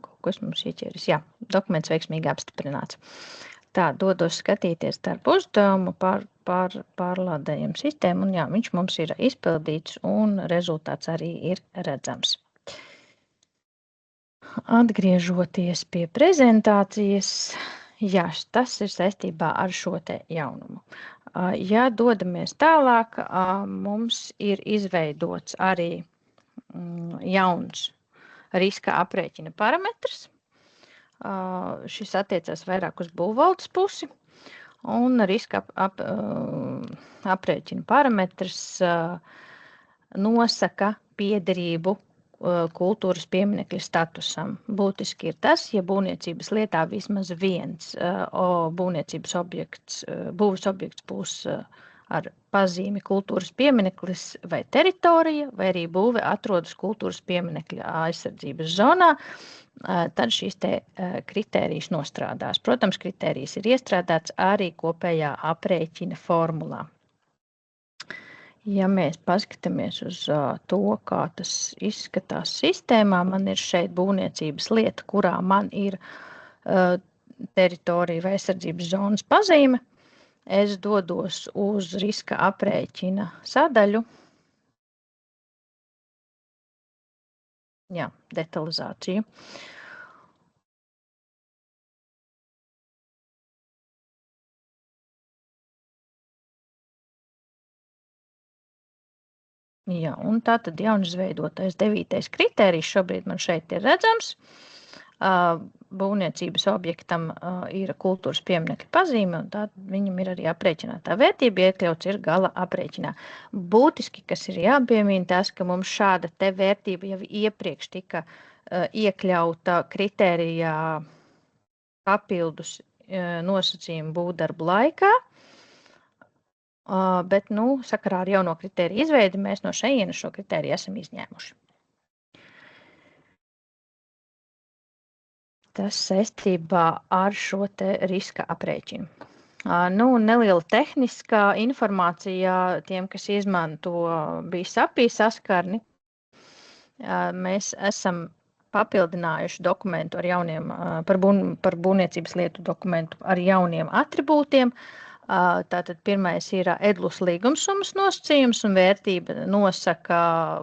Kaut kas mums ieķeris. Jā, dokuments veiksmīgi apstiprināts. Tā, dodos skatīties darbu uzdevumu, pārlādējam sistēmu, un jā, viņš mums ir izpildīts, un rezultāts arī ir redzams. Atgriežoties pie prezentācijas, jā, tas ir saistībā ar šo te jaunumu. Ja dodamies tālāk, mums ir izveidots arī jauns riska aprēķina parametrs. Šis attiecās vairāk uz būvvaldes pusi, un riska aprēķina parametrs nosaka piederību kultūras pieminekļa statusam. Būtiski ir tas, ja būvniecības lietā vismaz viens būvniecības objekts, būves objekts būs ar pazīmi kultūras piemineklis vai teritorija, vai arī būve atrodas kultūras pieminekļa aizsardzības zonā, tad šīs te kritērijas nostrādās. Protams, kritērijas ir iestrādāts arī kopējā aprēķina formulā. Ja mēs paskatāmies uz to, kā tas izskatās sistēmā, man ir šeit būvniecības lieta, kurā man ir teritorija vai aizsardzības zonas pazīme. Es dodos uz riska aprēķina sadaļu. Jā, detalizāciju. Jā, un tātad jaunizveidotais 9. kritērijs šobrīd man šeit ir redzams. Būvniecības objektam ir kultūras pieminekļa pazīme, un tā viņam ir arī aprēķinātā vērtība, iekļauts ir gala aprēķinā. Būtiski, kas ir jāpiemina, tas, ka mums šāda te vērtība jau iepriekš tika iekļauta kritērijā papildus nosacījumu būvdarbu laikā, bet, sakarā ar jauno kritēriju izveidi mēs no šejienes šo kritēriju esam izņēmuši. Tas saistībā ar šo te riska aprēķinu. Neliela tehniskā informācija tiem, kas izmanto BSAPI saskarni. Mēs esam papildinājuši dokumentu ar jauniem, par būvniecības lietu dokumentu ar jauniem atribūtiem. Tātad pirmais ir edlus līgumsummas nosacījums, un vērtība nosaka,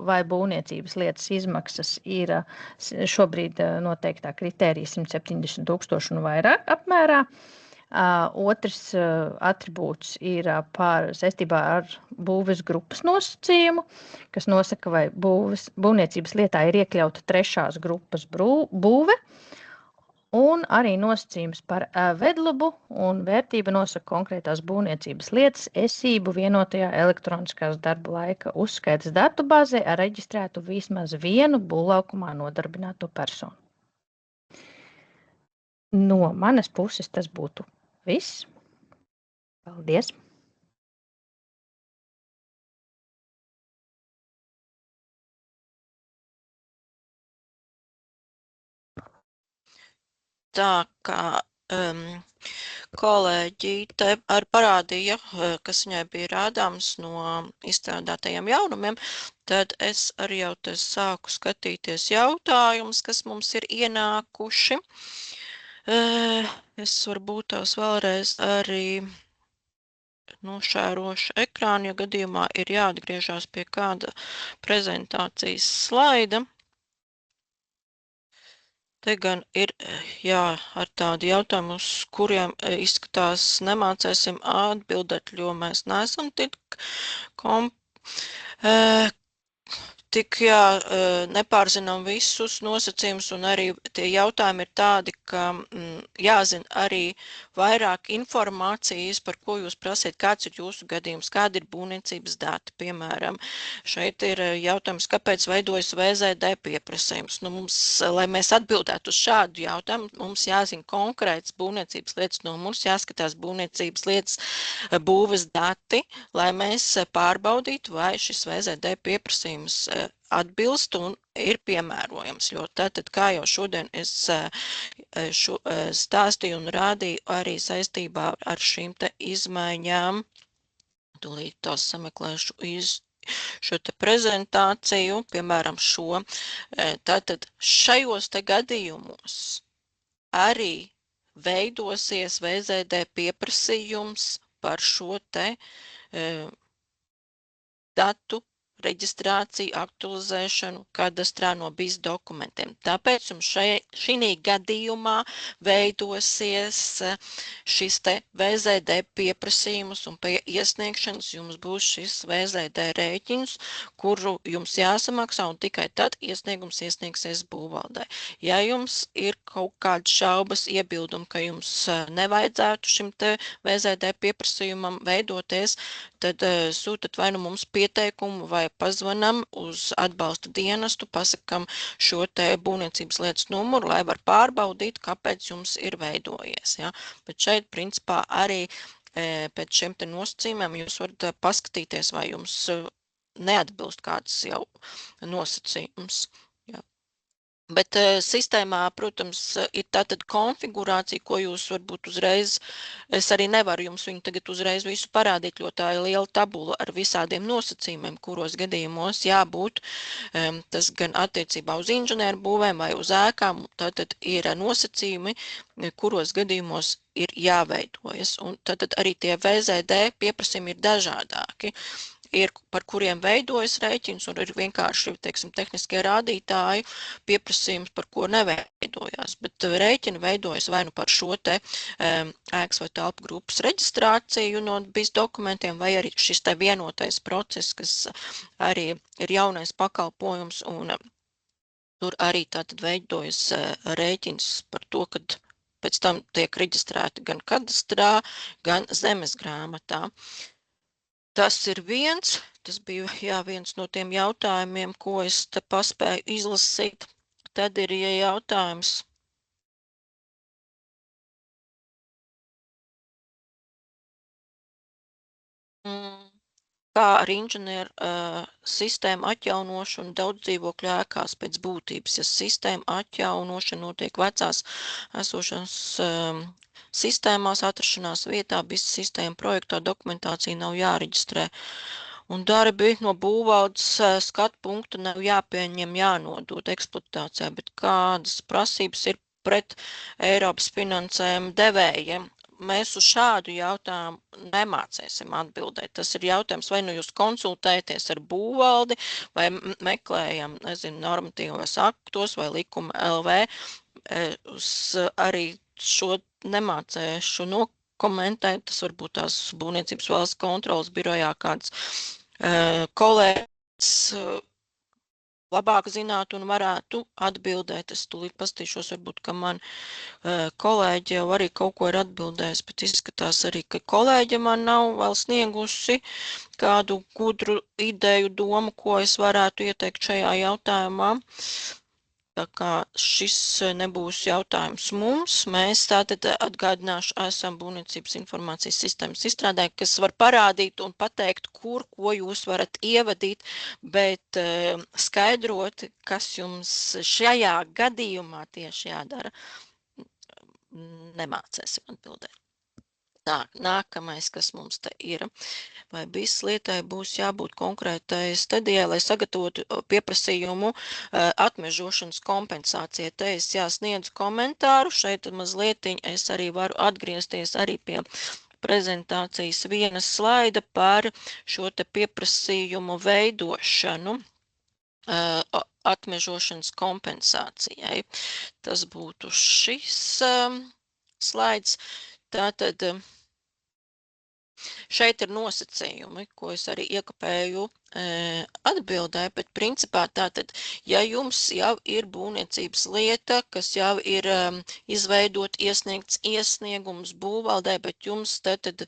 vai būvniecības lietas izmaksas ir šobrīd noteiktā kritērija 170,000 un vairāk apmērā. Otrs atribūts ir saistībā ar būves grupas nosacījumu, kas nosaka, vai būvniecības lietā ir iekļauta trešās grupas būve. Un arī nosacījums par vedlubu, un vērtība nosaka konkrētās būvniecības lietas esību vienotajā elektroniskās darba laika uzskaitas datubāzē ar reģistrētu vismaz vienu būvlaukumā nodarbināto personu. No manas puses tas būtu viss. Paldies! Tā kā kolēģi te arī parādīja, kas viņai bija rādāms no izstrādātajiem jaunumiem, tad es arī jau te sāku skatīties jautājumus, kas mums ir ienākuši. Es varbūt tās vēlreiz arī nošērošu ekrānu, ja gadījumā ir jāatgriežās pie kāda prezentācijas slaida. Te gan ir, ar tādu jautājumu, uz kuriem izskatās nemācēsim atbildēt, jo mēs neesam tik tik nepārzinām visus nosacījumus, un arī tie jautājumi ir tādi, ka jāzina arī vairāk informācijas, par ko jūs prasiet, kāds ir jūsu gadījums, kādi ir būvniecības dati, piemēram. Šeit ir jautājums, kāpēc veidojas VZD pieprasījums. Nu, lai mēs atbildētu uz šādu jautājumu, mums jāzina konkrēts būvniecības lietas numurs, jāskatās būvniecības lietas būves dati, lai mēs pārbaudītu, vai šis VZD pieprasījums atbilst un ir piemērojams. Jo tātad, kā jau šodien es stāstīju un rādīju arī saistībā ar šīm te izmaiņām, tūlīt tās sameklēšu šo te prezentāciju, piemēram šo, tātad šajos te gadījumos arī veidosies VZD pieprasījums par šo te datu reģistrāciju, aktualizēšanu kadastrā no BIS dokumentiem. Tāpēc jums šī gadījumā veidosies šis te VZD pieprasījums un pie iesniegšanas jums būs šis VZD rēķins, kuru jums jāsamaksā un tikai tad iesniegums iesniegsies būvvaldē. Ja jums ir kaut kādas šaubas, iebildumi, ka jums nevajadzētu šim te VZD pieprasījumam veidoties, tad sūtat vai nu mums pieteikumu vai pazvanam uz atbalsta dienestu, pasakam šo te būvniecības lietas numuru, lai var pārbaudīt, kāpēc jums ir veidojies. Ja? Bet šeit, principā, arī pēc šiem te nosacījumiem jūs varat paskatīties, vai jums neatbilst kāds jau nosacījums. Ja? Bet sistēmā, protams, ir tātad konfigurācija, ko jūs varbūt uzreiz, es arī nevaru jums viņu tagad uzreiz visu parādīt, jo tā ir liela tabula ar visādiem nosacījumiem, kuros gadījumos jābūt, tas gan attiecībā uz inženieru būvēm vai uz ēkām, tātad ir nosacījumi, kuros gadījumos ir jāveidojas, un tātad arī tie VZD pieprasījumi ir dažādāki. Ir, par kuriem veidojas rēķins, un ir vienkārši, teiksim, tehniskie rādītāji pieprasījums, par ko neveidojās. Bet rēķini veidojas vai nu par šo te ēkas vai telpu grupas reģistrāciju no BIS dokumentiem, vai arī šis te vienotais process, kas arī ir jaunais pakalpojums, un tur arī tātad veidojas rēķins par to, kad pēc tam tiek reģistrēti gan kadastrā, gan zemes grāmatā. Tas ir tas bija viens no tiem jautājumiem, ko es te paspēju izlasīt. Tad ir jautājums. Kā ar inženieru sistēmu atjaunošanu daudz dzīvokļu ēkās pēc būtības, ja sistēma atjaunošana notiek vecās esošanas sistēmās atrašanās vietā, BIS sistēma projektā dokumentācija nav jāreģistrē. Un darbi no būvvaldes skatu punktu nav jāpieņem, jānodot eksploatācijā, bet kādas prasības ir pret Eiropas finansējuma devējiem? Mēs uz šādu jautājumu nemācēsim atbildēt. Tas ir jautājums, vai nu jūs konsultēties ar būvvaldi, vai meklējam, nezinu, normatīvos aktos vai likuma LV. Arī šo nemācēšu nokomentēt. Tas varbūt tās būvniecības valsts kontrolas birojā kāds kolēģis labāk zinātu un varētu atbildēt. Es tūlīt pastīšos, varbūt, ka man kolēģi jau arī kaut ko ir atbildējis, bet izskatās arī, ka kolēģi man nav vēl sniegusi kādu gudru ideju, domu, ko es varētu ieteikt šajā jautājumā. Tā kā šis nebūs jautājums mums, mēs tātad atgādināšu, esam būvniecības informācijas sistēmas izstrādāji, kas var parādīt un pateikt, ko jūs varat ievadīt, bet skaidrot, kas jums šajā gadījumā tieši jādara, nemācēsim atbildēt. Tā, nākamais, kas mums te ir, vai BIS lietai būs jābūt konkrētai stadijai, lai sagatavotu pieprasījumu atmežošanas kompensācijai. Te es jāsniedzu komentāru, šeit mazliet es arī varu atgriezties arī pie prezentācijas vienas slaida par šo te pieprasījumu veidošanu atmežošanas kompensācijai. Tas būtu šis slaids. Tātad Šeit ir nosacījumi, ko es arī iekapēju atbildē, bet principā tātad, ja jums jau ir būvniecības lieta, kas jau ir izveidot, iesniegts iesniegums būvvaldē, bet jums tad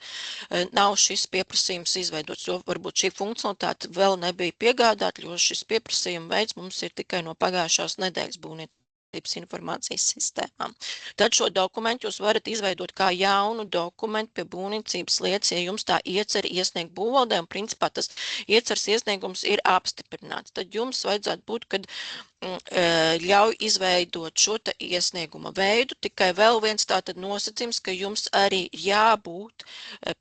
nav šis pieprasījums izveidots, jo varbūt šī funkcionalitāte vēl nebija piegādāta, jo šis pieprasījuma veids mums ir tikai no pagājušās nedēļas būvniecības informācijas sistēmām. Tad šo dokumentu jūs varat izveidot kā jaunu dokumentu pie būvniecības lietas, ja jums tā iecer iesniegt būvvaldē, un principā tas iecers iesniegums ir apstiprināts. Tad jums vajadzētu būt, kad ļauj izveidot šo te iesnieguma veidu, tikai vēl viens tātad nosacījums, ka jums arī jābūt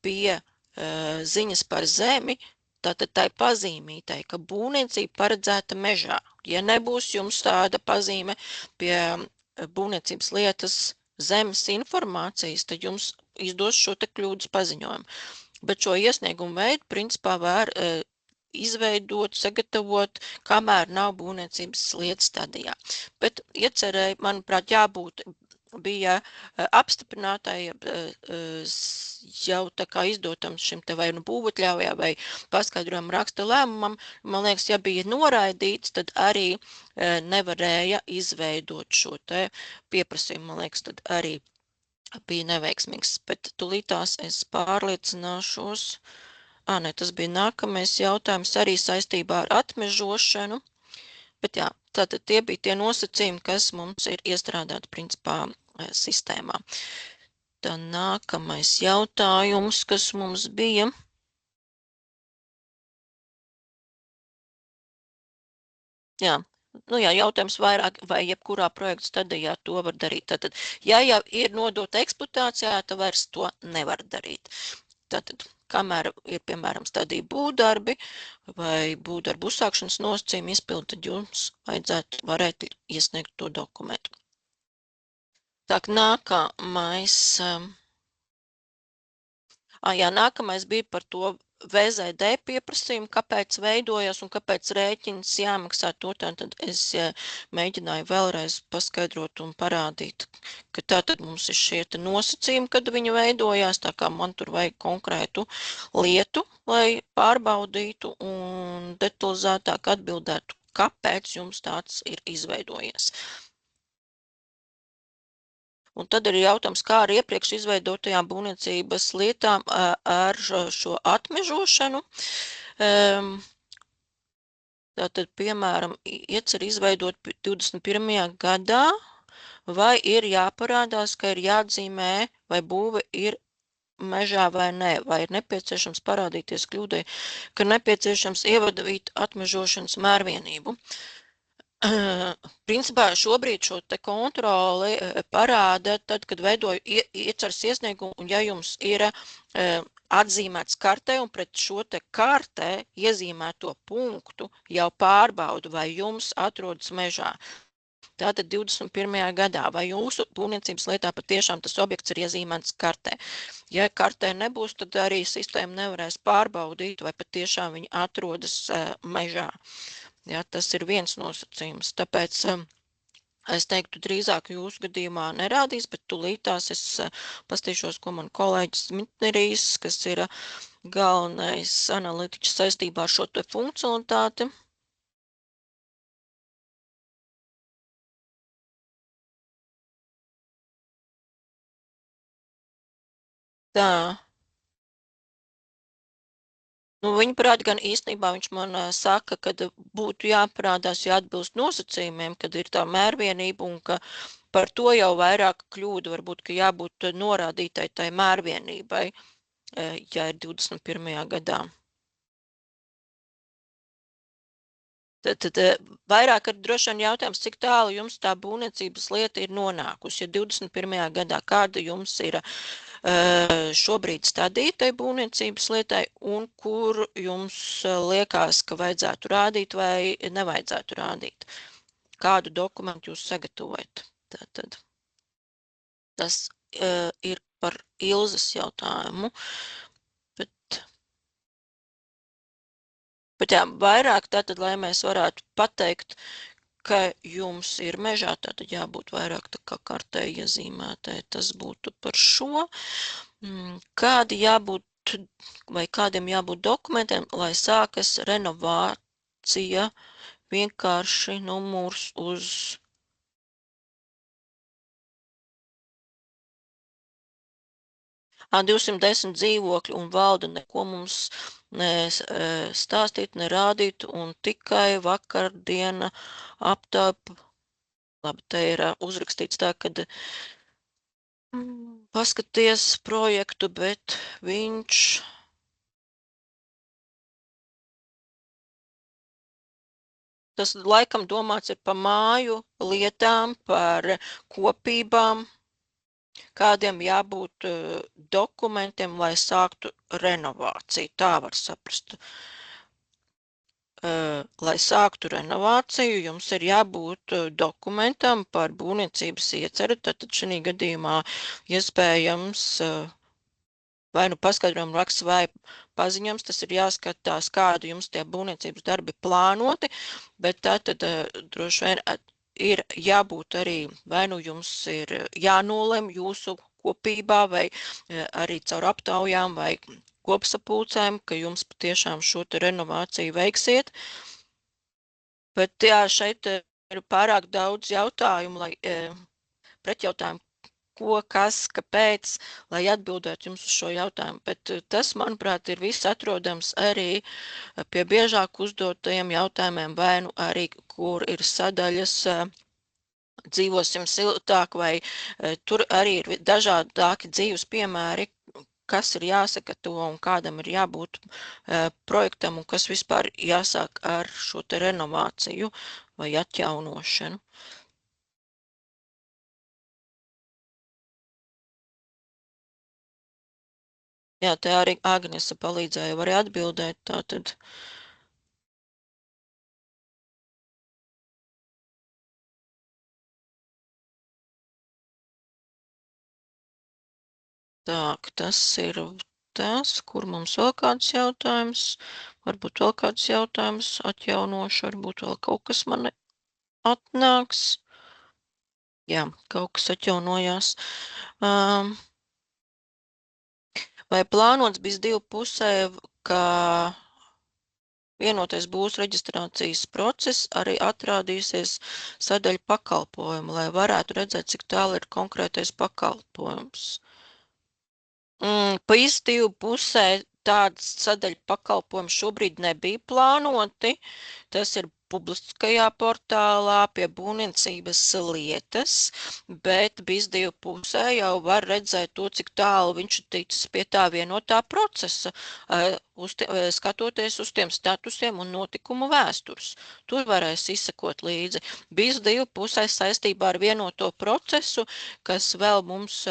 pie ziņas par zemi, tātad tai pazīmītai, ka būvniecība paredzēta mežā. Ja nebūs jums tāda pazīme pie būvniecības lietas zemes informācijas, tad jums izdos šo te kļūdas paziņojumu. Bet šo iesniegumu veidu, principā, var izveidot, sagatavot, kamēr nav būvniecības lietas stadijā. Bet iecerēji, manuprāt, jābūt bija apstiprinātāji jau tā kā izdotam šim te vai nu būvatļaujā vai paskaidrojam raksta lēmumam. Man liekas, ja bija noraidīts, tad arī nevarēja izveidot šo te pieprasījumu. Man liekas, tad arī bija neveiksmīgs. Bet tulītās es pārliecināšos. Ne, tas bija nākamais jautājums arī saistībā ar atmežošanu. Bet jā, tātad tie bija tie nosacījumi, kas mums ir iestrādāti principā sistēmā. Tā nākamais jautājums, kas mums bija. Jā, jautājums vairāk, vai jebkurā projekta stadijā to var darīt. Tātad, ja jau ir nodota eksploatācijā, tad vairs to nevar darīt. Tātad, kamēr ir, piemēram, stadija būvdarbi vai būvdarbu uzsākšanas nosacījumi izpildi, tad jums vajadzētu varēt iesniegt to dokumentu. Tā, nākamais bija par to VZD pieprasījumu, kāpēc veidojas un kāpēc rēķins jāmaksā to, tad es mēģināju vēlreiz paskaidrot un parādīt, ka tātad mums ir šie nosacījumi, kad viņi veidojās, tā kā man tur vajag konkrētu lietu, lai pārbaudītu un detalizētāk atbildētu, kāpēc jums tāds ir izveidojies. Un tad ir jautājums, kā ar iepriekš izveidotajām būvniecības lietām ar šo atmežošanu. Tātad, piemēram, iecer izveidot 21. gadā, vai ir jāparādās, ka ir jāatzīmē, vai būve ir mežā vai nē, vai ir nepieciešams parādīties kļūdai, ka nepieciešams ievadīt atmežošanas mērvienību. Principā šobrīd šo te kontroli parāda tad, kad veidoju ieceras iesniegumu, un ja jums ir atzīmēts kartē un pret šo te kartē iezīmēto punktu jau pārbaudu, vai jums atrodas mežā. Tātad 21. gadā, vai jūsu būvniecības lietā patiešām tas objekts ir iezīmēts kartē. Ja kartē nebūs, tad arī sistēma nevarēs pārbaudīt, vai patiešām viņi atrodas mežā. Jā, tas ir viens nosacījums, tāpēc es teiktu drīzāk jūsu gadījumā nerādīs, bet tulītās es pastīšos, ko man kolēģis Mitnerīs, kas ir galvenais analītiķis saistībā ar šo te funkcionalitāti. Tā. Viņa parāda gan īstenībā, viņš man saka, ka būtu jāparādās, ja atbilst nosacījumiem, kad ir tā mērvienība un ka par to jau vairāk kļūda, varbūt, ka jābūt norādītai tai mērvienībai, ja ir 21. gadā. Tad vairāk ir droši vien jautājums, cik tālu jums tā būvniecības lieta ir nonākusi, ja 21. gadā kāda jums ir šobrīd stadija tai būvniecības lietai un kur jums liekas, ka vajadzētu rādīt vai nevajadzētu rādīt. Kādu dokumentu jūs sagatavojat. Tātad. Tas ir par Ilzas jautājumu. Bet jā, vairāk tātad, lai mēs varētu pateikt, ka jums ir mežā, tātad jābūt vairāk tā kā kartē iezīmētē. Tas būtu par šo. Kādi jābūt vai kādiem jābūt dokumentiem, lai sākas renovācija, vienkārši numurs uz 210 dzīvokļu un valda neko mums stāstīt, nerādīt, un tikai vakardiena aptāp. Labi, te ir uzrakstīts tā, kad paskaties projektu, bet viņš tas laikam domāts ir par māju lietām, par kopībām, kādiem jābūt dokumentiem, lai sāktu renovāciju. Tā var saprast. Lai sāktu renovāciju, jums ir jābūt dokumentam par būvniecības ieceri, tad šī gadījumā iespējams vai nu paskaidrojumu raksts vai paziņojums, tas ir jāskatās, kādu jums tie būvniecības darbi plānoti, bet tad droši vien ir jābūt arī, vai nu jums ir jānolem jūsu kopībā vai arī caur aptaujām vai kopsapulcēm, ka jums patiešām šo te renovāciju veiksiet. Bet jā, šeit ir pārāk daudz jautājumu, lai pretjautājumu, ko, kas, kāpēc, lai atbildētu jums uz šo jautājumu. Bet tas, manuprāt, ir viss atrodams arī pie biežāk uzdotajiem jautājumiem, vai nu arī, kur ir sadaļas dzīvosim siltāk, vai tur arī ir dažādāki dzīves piemēri, kas ir jāsaka to un kādam ir jābūt projektam un kas vispār jāsāk ar šo te renovāciju vai atjaunošanu. Jā, te arī Agnese palīdzēja arī atbildēt, tātad. Tak, tas ir tas, kur mums vēl kāds jautājums, varbūt vēl kāds jautājums atjaunošu, varbūt vēl kaut kas man atnāks. Jā, kaut kas atjaunojās. Vai plānots bijis divu pusē, ka vienotais būs reģistrācijas process, arī atrādīsies sadaļa pakalpojumu, lai varētu redzēt, cik tālu ir konkrētais pakalpojums. Pa izdīvu pusē tāds sadaļa pakalpojums šobrīd nebija plānoti. Tas ir publiskajā portālā pie būvniecības lietas, bet bizdīvu pusē jau var redzēt to, cik tālu viņš ir ticis pie tā vienotā procesa, skatoties uz tiem statusiem un notikumu vēstures. Tur varēs izsekot līdzi. Bizdīvu pusē saistībā ar vienoto procesu, kas vēl mums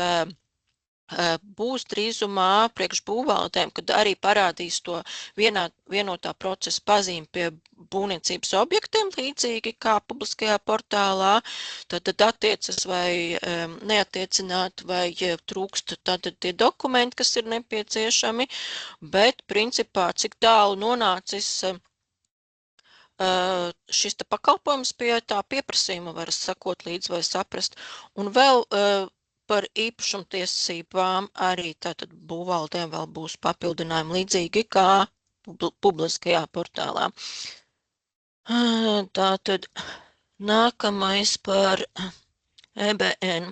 būs drīzumā priekš būvvaldēm, kad arī parādīs to vienotā procesa pazīmi pie būvniecības objektiem, līdzīgi kā publiskajā portālā, tad attiecas vai neattiecināt vai trūkst tātad tie dokumenti, kas ir nepieciešami, bet principā cik tālu nonācis šis te pakalpojums pie tā pieprasījuma var sakot līdz vai saprast. Un vēl par īpašumtiesībām arī tātad būvvaldēm vēl būs papildinājumi līdzīgi kā publiskajā portālā. Tātad nākamais par EBN.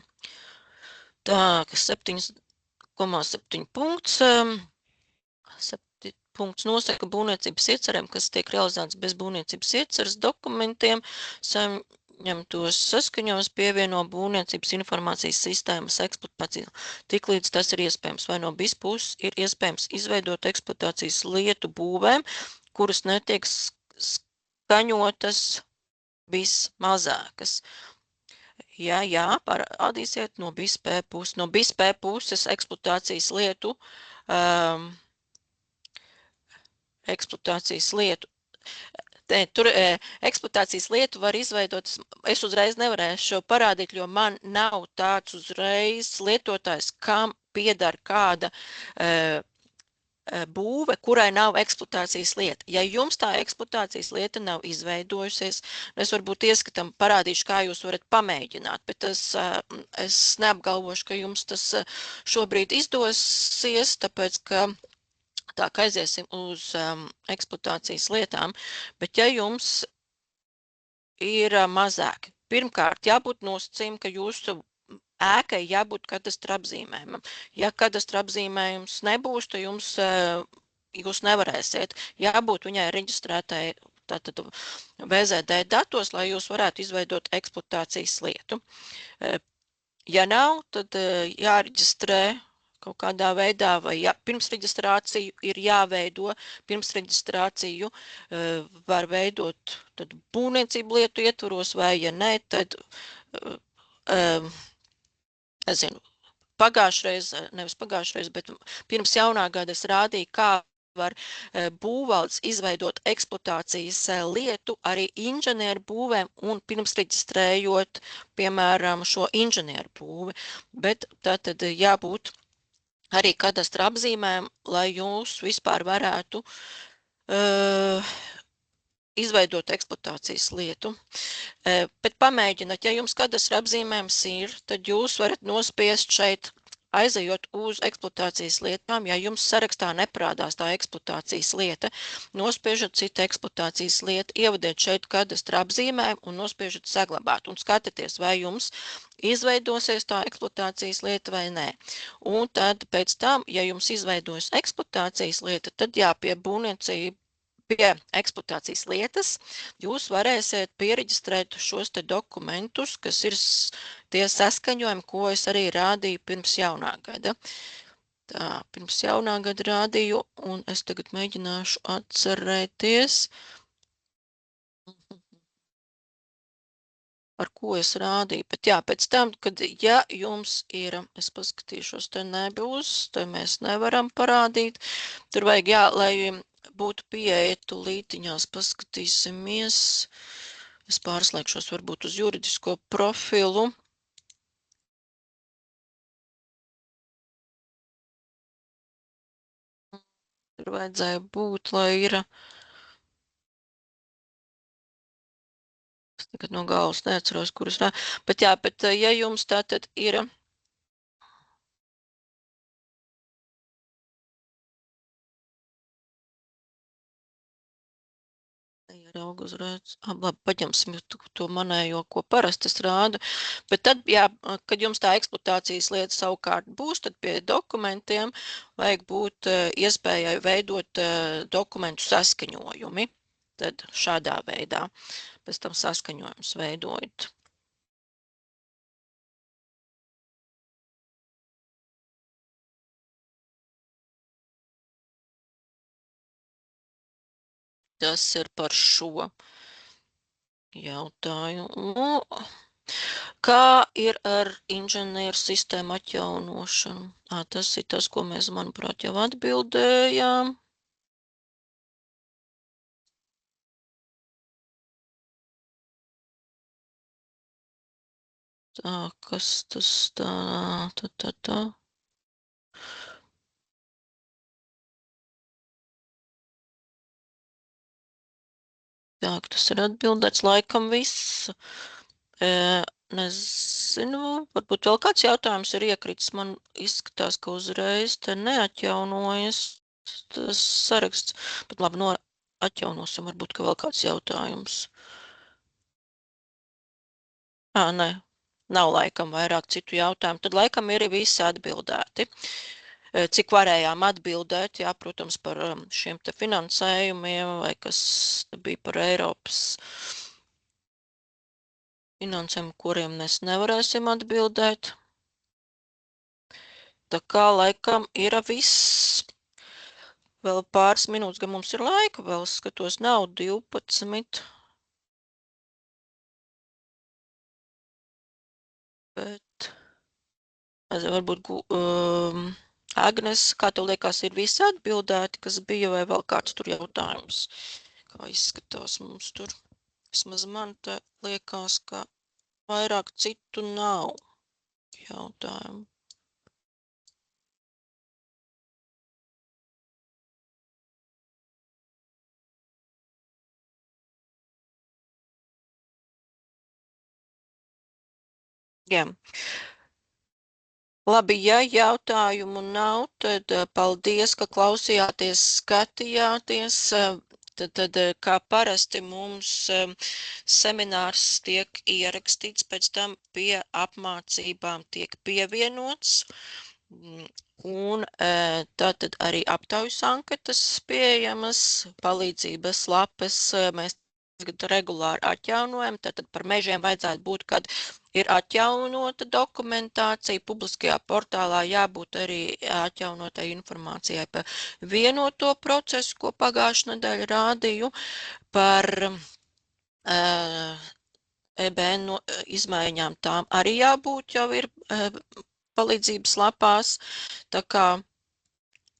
Tā, ka 7,7 punkts. 7 punkts nosaka būvniecības iecerēm, kas tiek realizēts bez būvniecības ieceres dokumentiem, saņemtos saskaņos pievieno būvniecības informācijas sistēmas eksploatāciju. Tiklīdz tas ir iespējams, vai no BIS puses ir iespējams izveidot eksploatācijas lietu būvēm, kuras netiek skaņotas BIS mazākas. Jā, parādīsiet no BIS P puses. No BIS P puses eksploatācijas lietu tur eksploatācijas lietu var izveidot, es uzreiz nevarēšu parādīt, jo man nav tāds uzreiz lietotājs, kam piedar kāda būve, kurai nav eksploatācijas lieta. Ja jums tā eksploatācijas lieta nav izveidojusies, es varbūt ieskatam parādīšu, kā jūs varat pamēģināt, bet es neapgalvošu, ka jums tas šobrīd izdosies, tāpēc, ka sīkāk aiziesim uz eksploatācijas lietām, bet ja jums ir mazāki, pirmkārt jābūt nosacījumi, ka jūsu ēkai jābūt kadastra apzīmējumam. Ja kadastra apzīmējums nebūs, tad jūs nevarēsiet. Jābūt viņai reģistrētai tātad VZD datos, lai jūs varētu izveidot eksploatācijas lietu. Ja nav, tad jāreģistrē kaut kādā veidā, vai pirms reģistrāciju ir jāveido, pirms reģistrāciju var veidot tad būvniecību lietu ietvaros, vai ja ne, tad, es zinu, nevis pagājušreiz, bet pirms jaunā gada es rādīju, kā var būvvaldes izveidot eksploatācijas lietu arī inženieru būvēm un pirms reģistrējot, piemēram, šo inženieru būvi. Bet tātad jābūt arī kadastra apzīmēm, lai jūs vispār varētu izveidot eksploatācijas lietu. Bet pamēģināt, ja jums kadastra apzīmējums ir, tad jūs varat nospiest šeit, aizejot uz eksploatācijas lietām, ja jums sarakstā neparādās tā eksploatācijas lieta, nospiežat citu eksploatācijas lietu, ievadiet šeit kadastra apzīmējumu un nospiežat saglabāt un skatieties, vai jums izveidosies tā eksploatācijas lieta vai nē. Un tad pēc tam, ja jums izveidojas eksploatācijas lieta, tad pie būvniecība pie eksploatācijas lietas, jūs varēsiet piereģistrēt šos te dokumentus, kas ir tie saskaņojumi, ko es arī rādīju pirms jaunā gada. Tā, pirms jaunā gada rādīju, un es tagad mēģināšu atcerēties, ar ko es rādīju. Bet pēc tam, kad ja jums ir, es paskatīšos, te nebūs, te mēs nevaram parādīt, tur vajag, lai būtu pieeja tūlītiņās, paskatīsimies. Es pārslēgšos varbūt uz juridisko profilu. Tur vajadzēja būt, lai ir. Es tagad no galvas neatceros, kuras rā. Bet ja jums tātad ir. Ieraugu uzreiz. Labi, paņemsim to manējo, ko parasti es rādu. Bet tad, kad jums tā eksploatācijas lieta savukārt būs, tad pie dokumentiem vajag būt iespējai veidot dokumentu saskaņojumi. Tad šādā veidā pēc tam saskaņojums veidojot. Tas ir par šo jautājumu. Kā ir ar inženieru sistēmu atjaunošanu? Tas ir tas, ko mēs, manuprāt, jau atbildējām. Tā, kas tas tā? Jā, tas ir atbildēts laikam viss. Nezinu, varbūt vēl kāds jautājums ir iekritis. Man izskatās, ka uzreiz te neatjaunojas tas saraksts. Bet labi, atjaunosim, varbūt, ka vēl kāds jautājums. Nē, nav laikam vairāk citu jautājumu. Tad laikam ir visi atbildēti. Cik varējām atbildēt, protams, par šiem te finansējumiem, vai kas bija par Eiropas finansējumu, kuriem mēs nevarēsim atbildēt. Tā kā laikam ir viss. Vēl pāris minūtes, gan mums ir laika, vēl skatos, nav 12. Bet varbūt Agnes, kā tev liekas, ir visi atbildēti, kas bija, vai vēl kāds tur jautājums? Kā izskatās mums tur? Vismaz man te liekas, ka vairāk citu nav jautājumu. Jā. Labi, ja jautājumu nav, tad paldies, ka klausījāties, skatījāties. Tad kā parasti mums seminārs tiek ierakstīts, pēc tam pie apmācībām tiek pievienots. Un tātad arī aptaujas anketas pieejamas, palīdzības lapas mēs regulāri atjaunojam. Tātad par mežiem vajadzētu būt, kad ir atjaunota dokumentācija. Publiskajā portālā jābūt arī atjaunotai informācijai par vienoto procesu, ko pagājušajā nedēļā rādīju, par EBN izmaiņām. Tām arī jābūt jau ir palīdzības lapās. Tā kā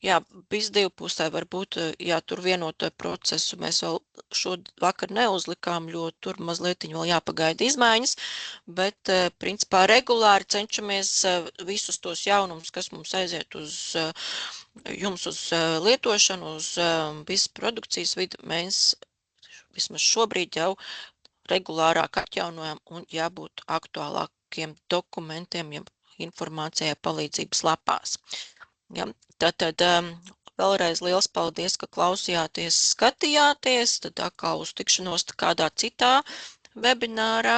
jā, bis divpusē varbūt, jā, tur vienoto procesu mēs vēl šovakar neuzlikām, jo tur mazliet vēl jāpagaida izmaiņas, bet principā regulāri cenšamies visus tos jaunumus, kas mums aiziet uz jums uz lietošanu, uz visu produkcijas vidu, mēs vismaz šobrīd jau regulārāk atjaunojam un jābūt aktuālākiem dokumentiem, ja informācijai palīdzības lapās. Ja, tad vēlreiz liels paldies, ka klausījāties, skatījāties, tad atkal uz tikšanos kādā citā webinārā,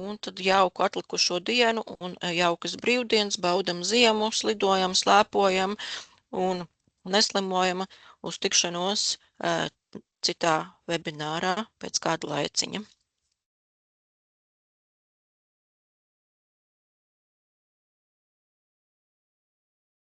un tad jauku atlikušo dienu un jaukas brīvdienas, baudam ziemu, slidojam, slēpojam un neslimojam uz tikšanos citā webinārā pēc kāda laiciņa.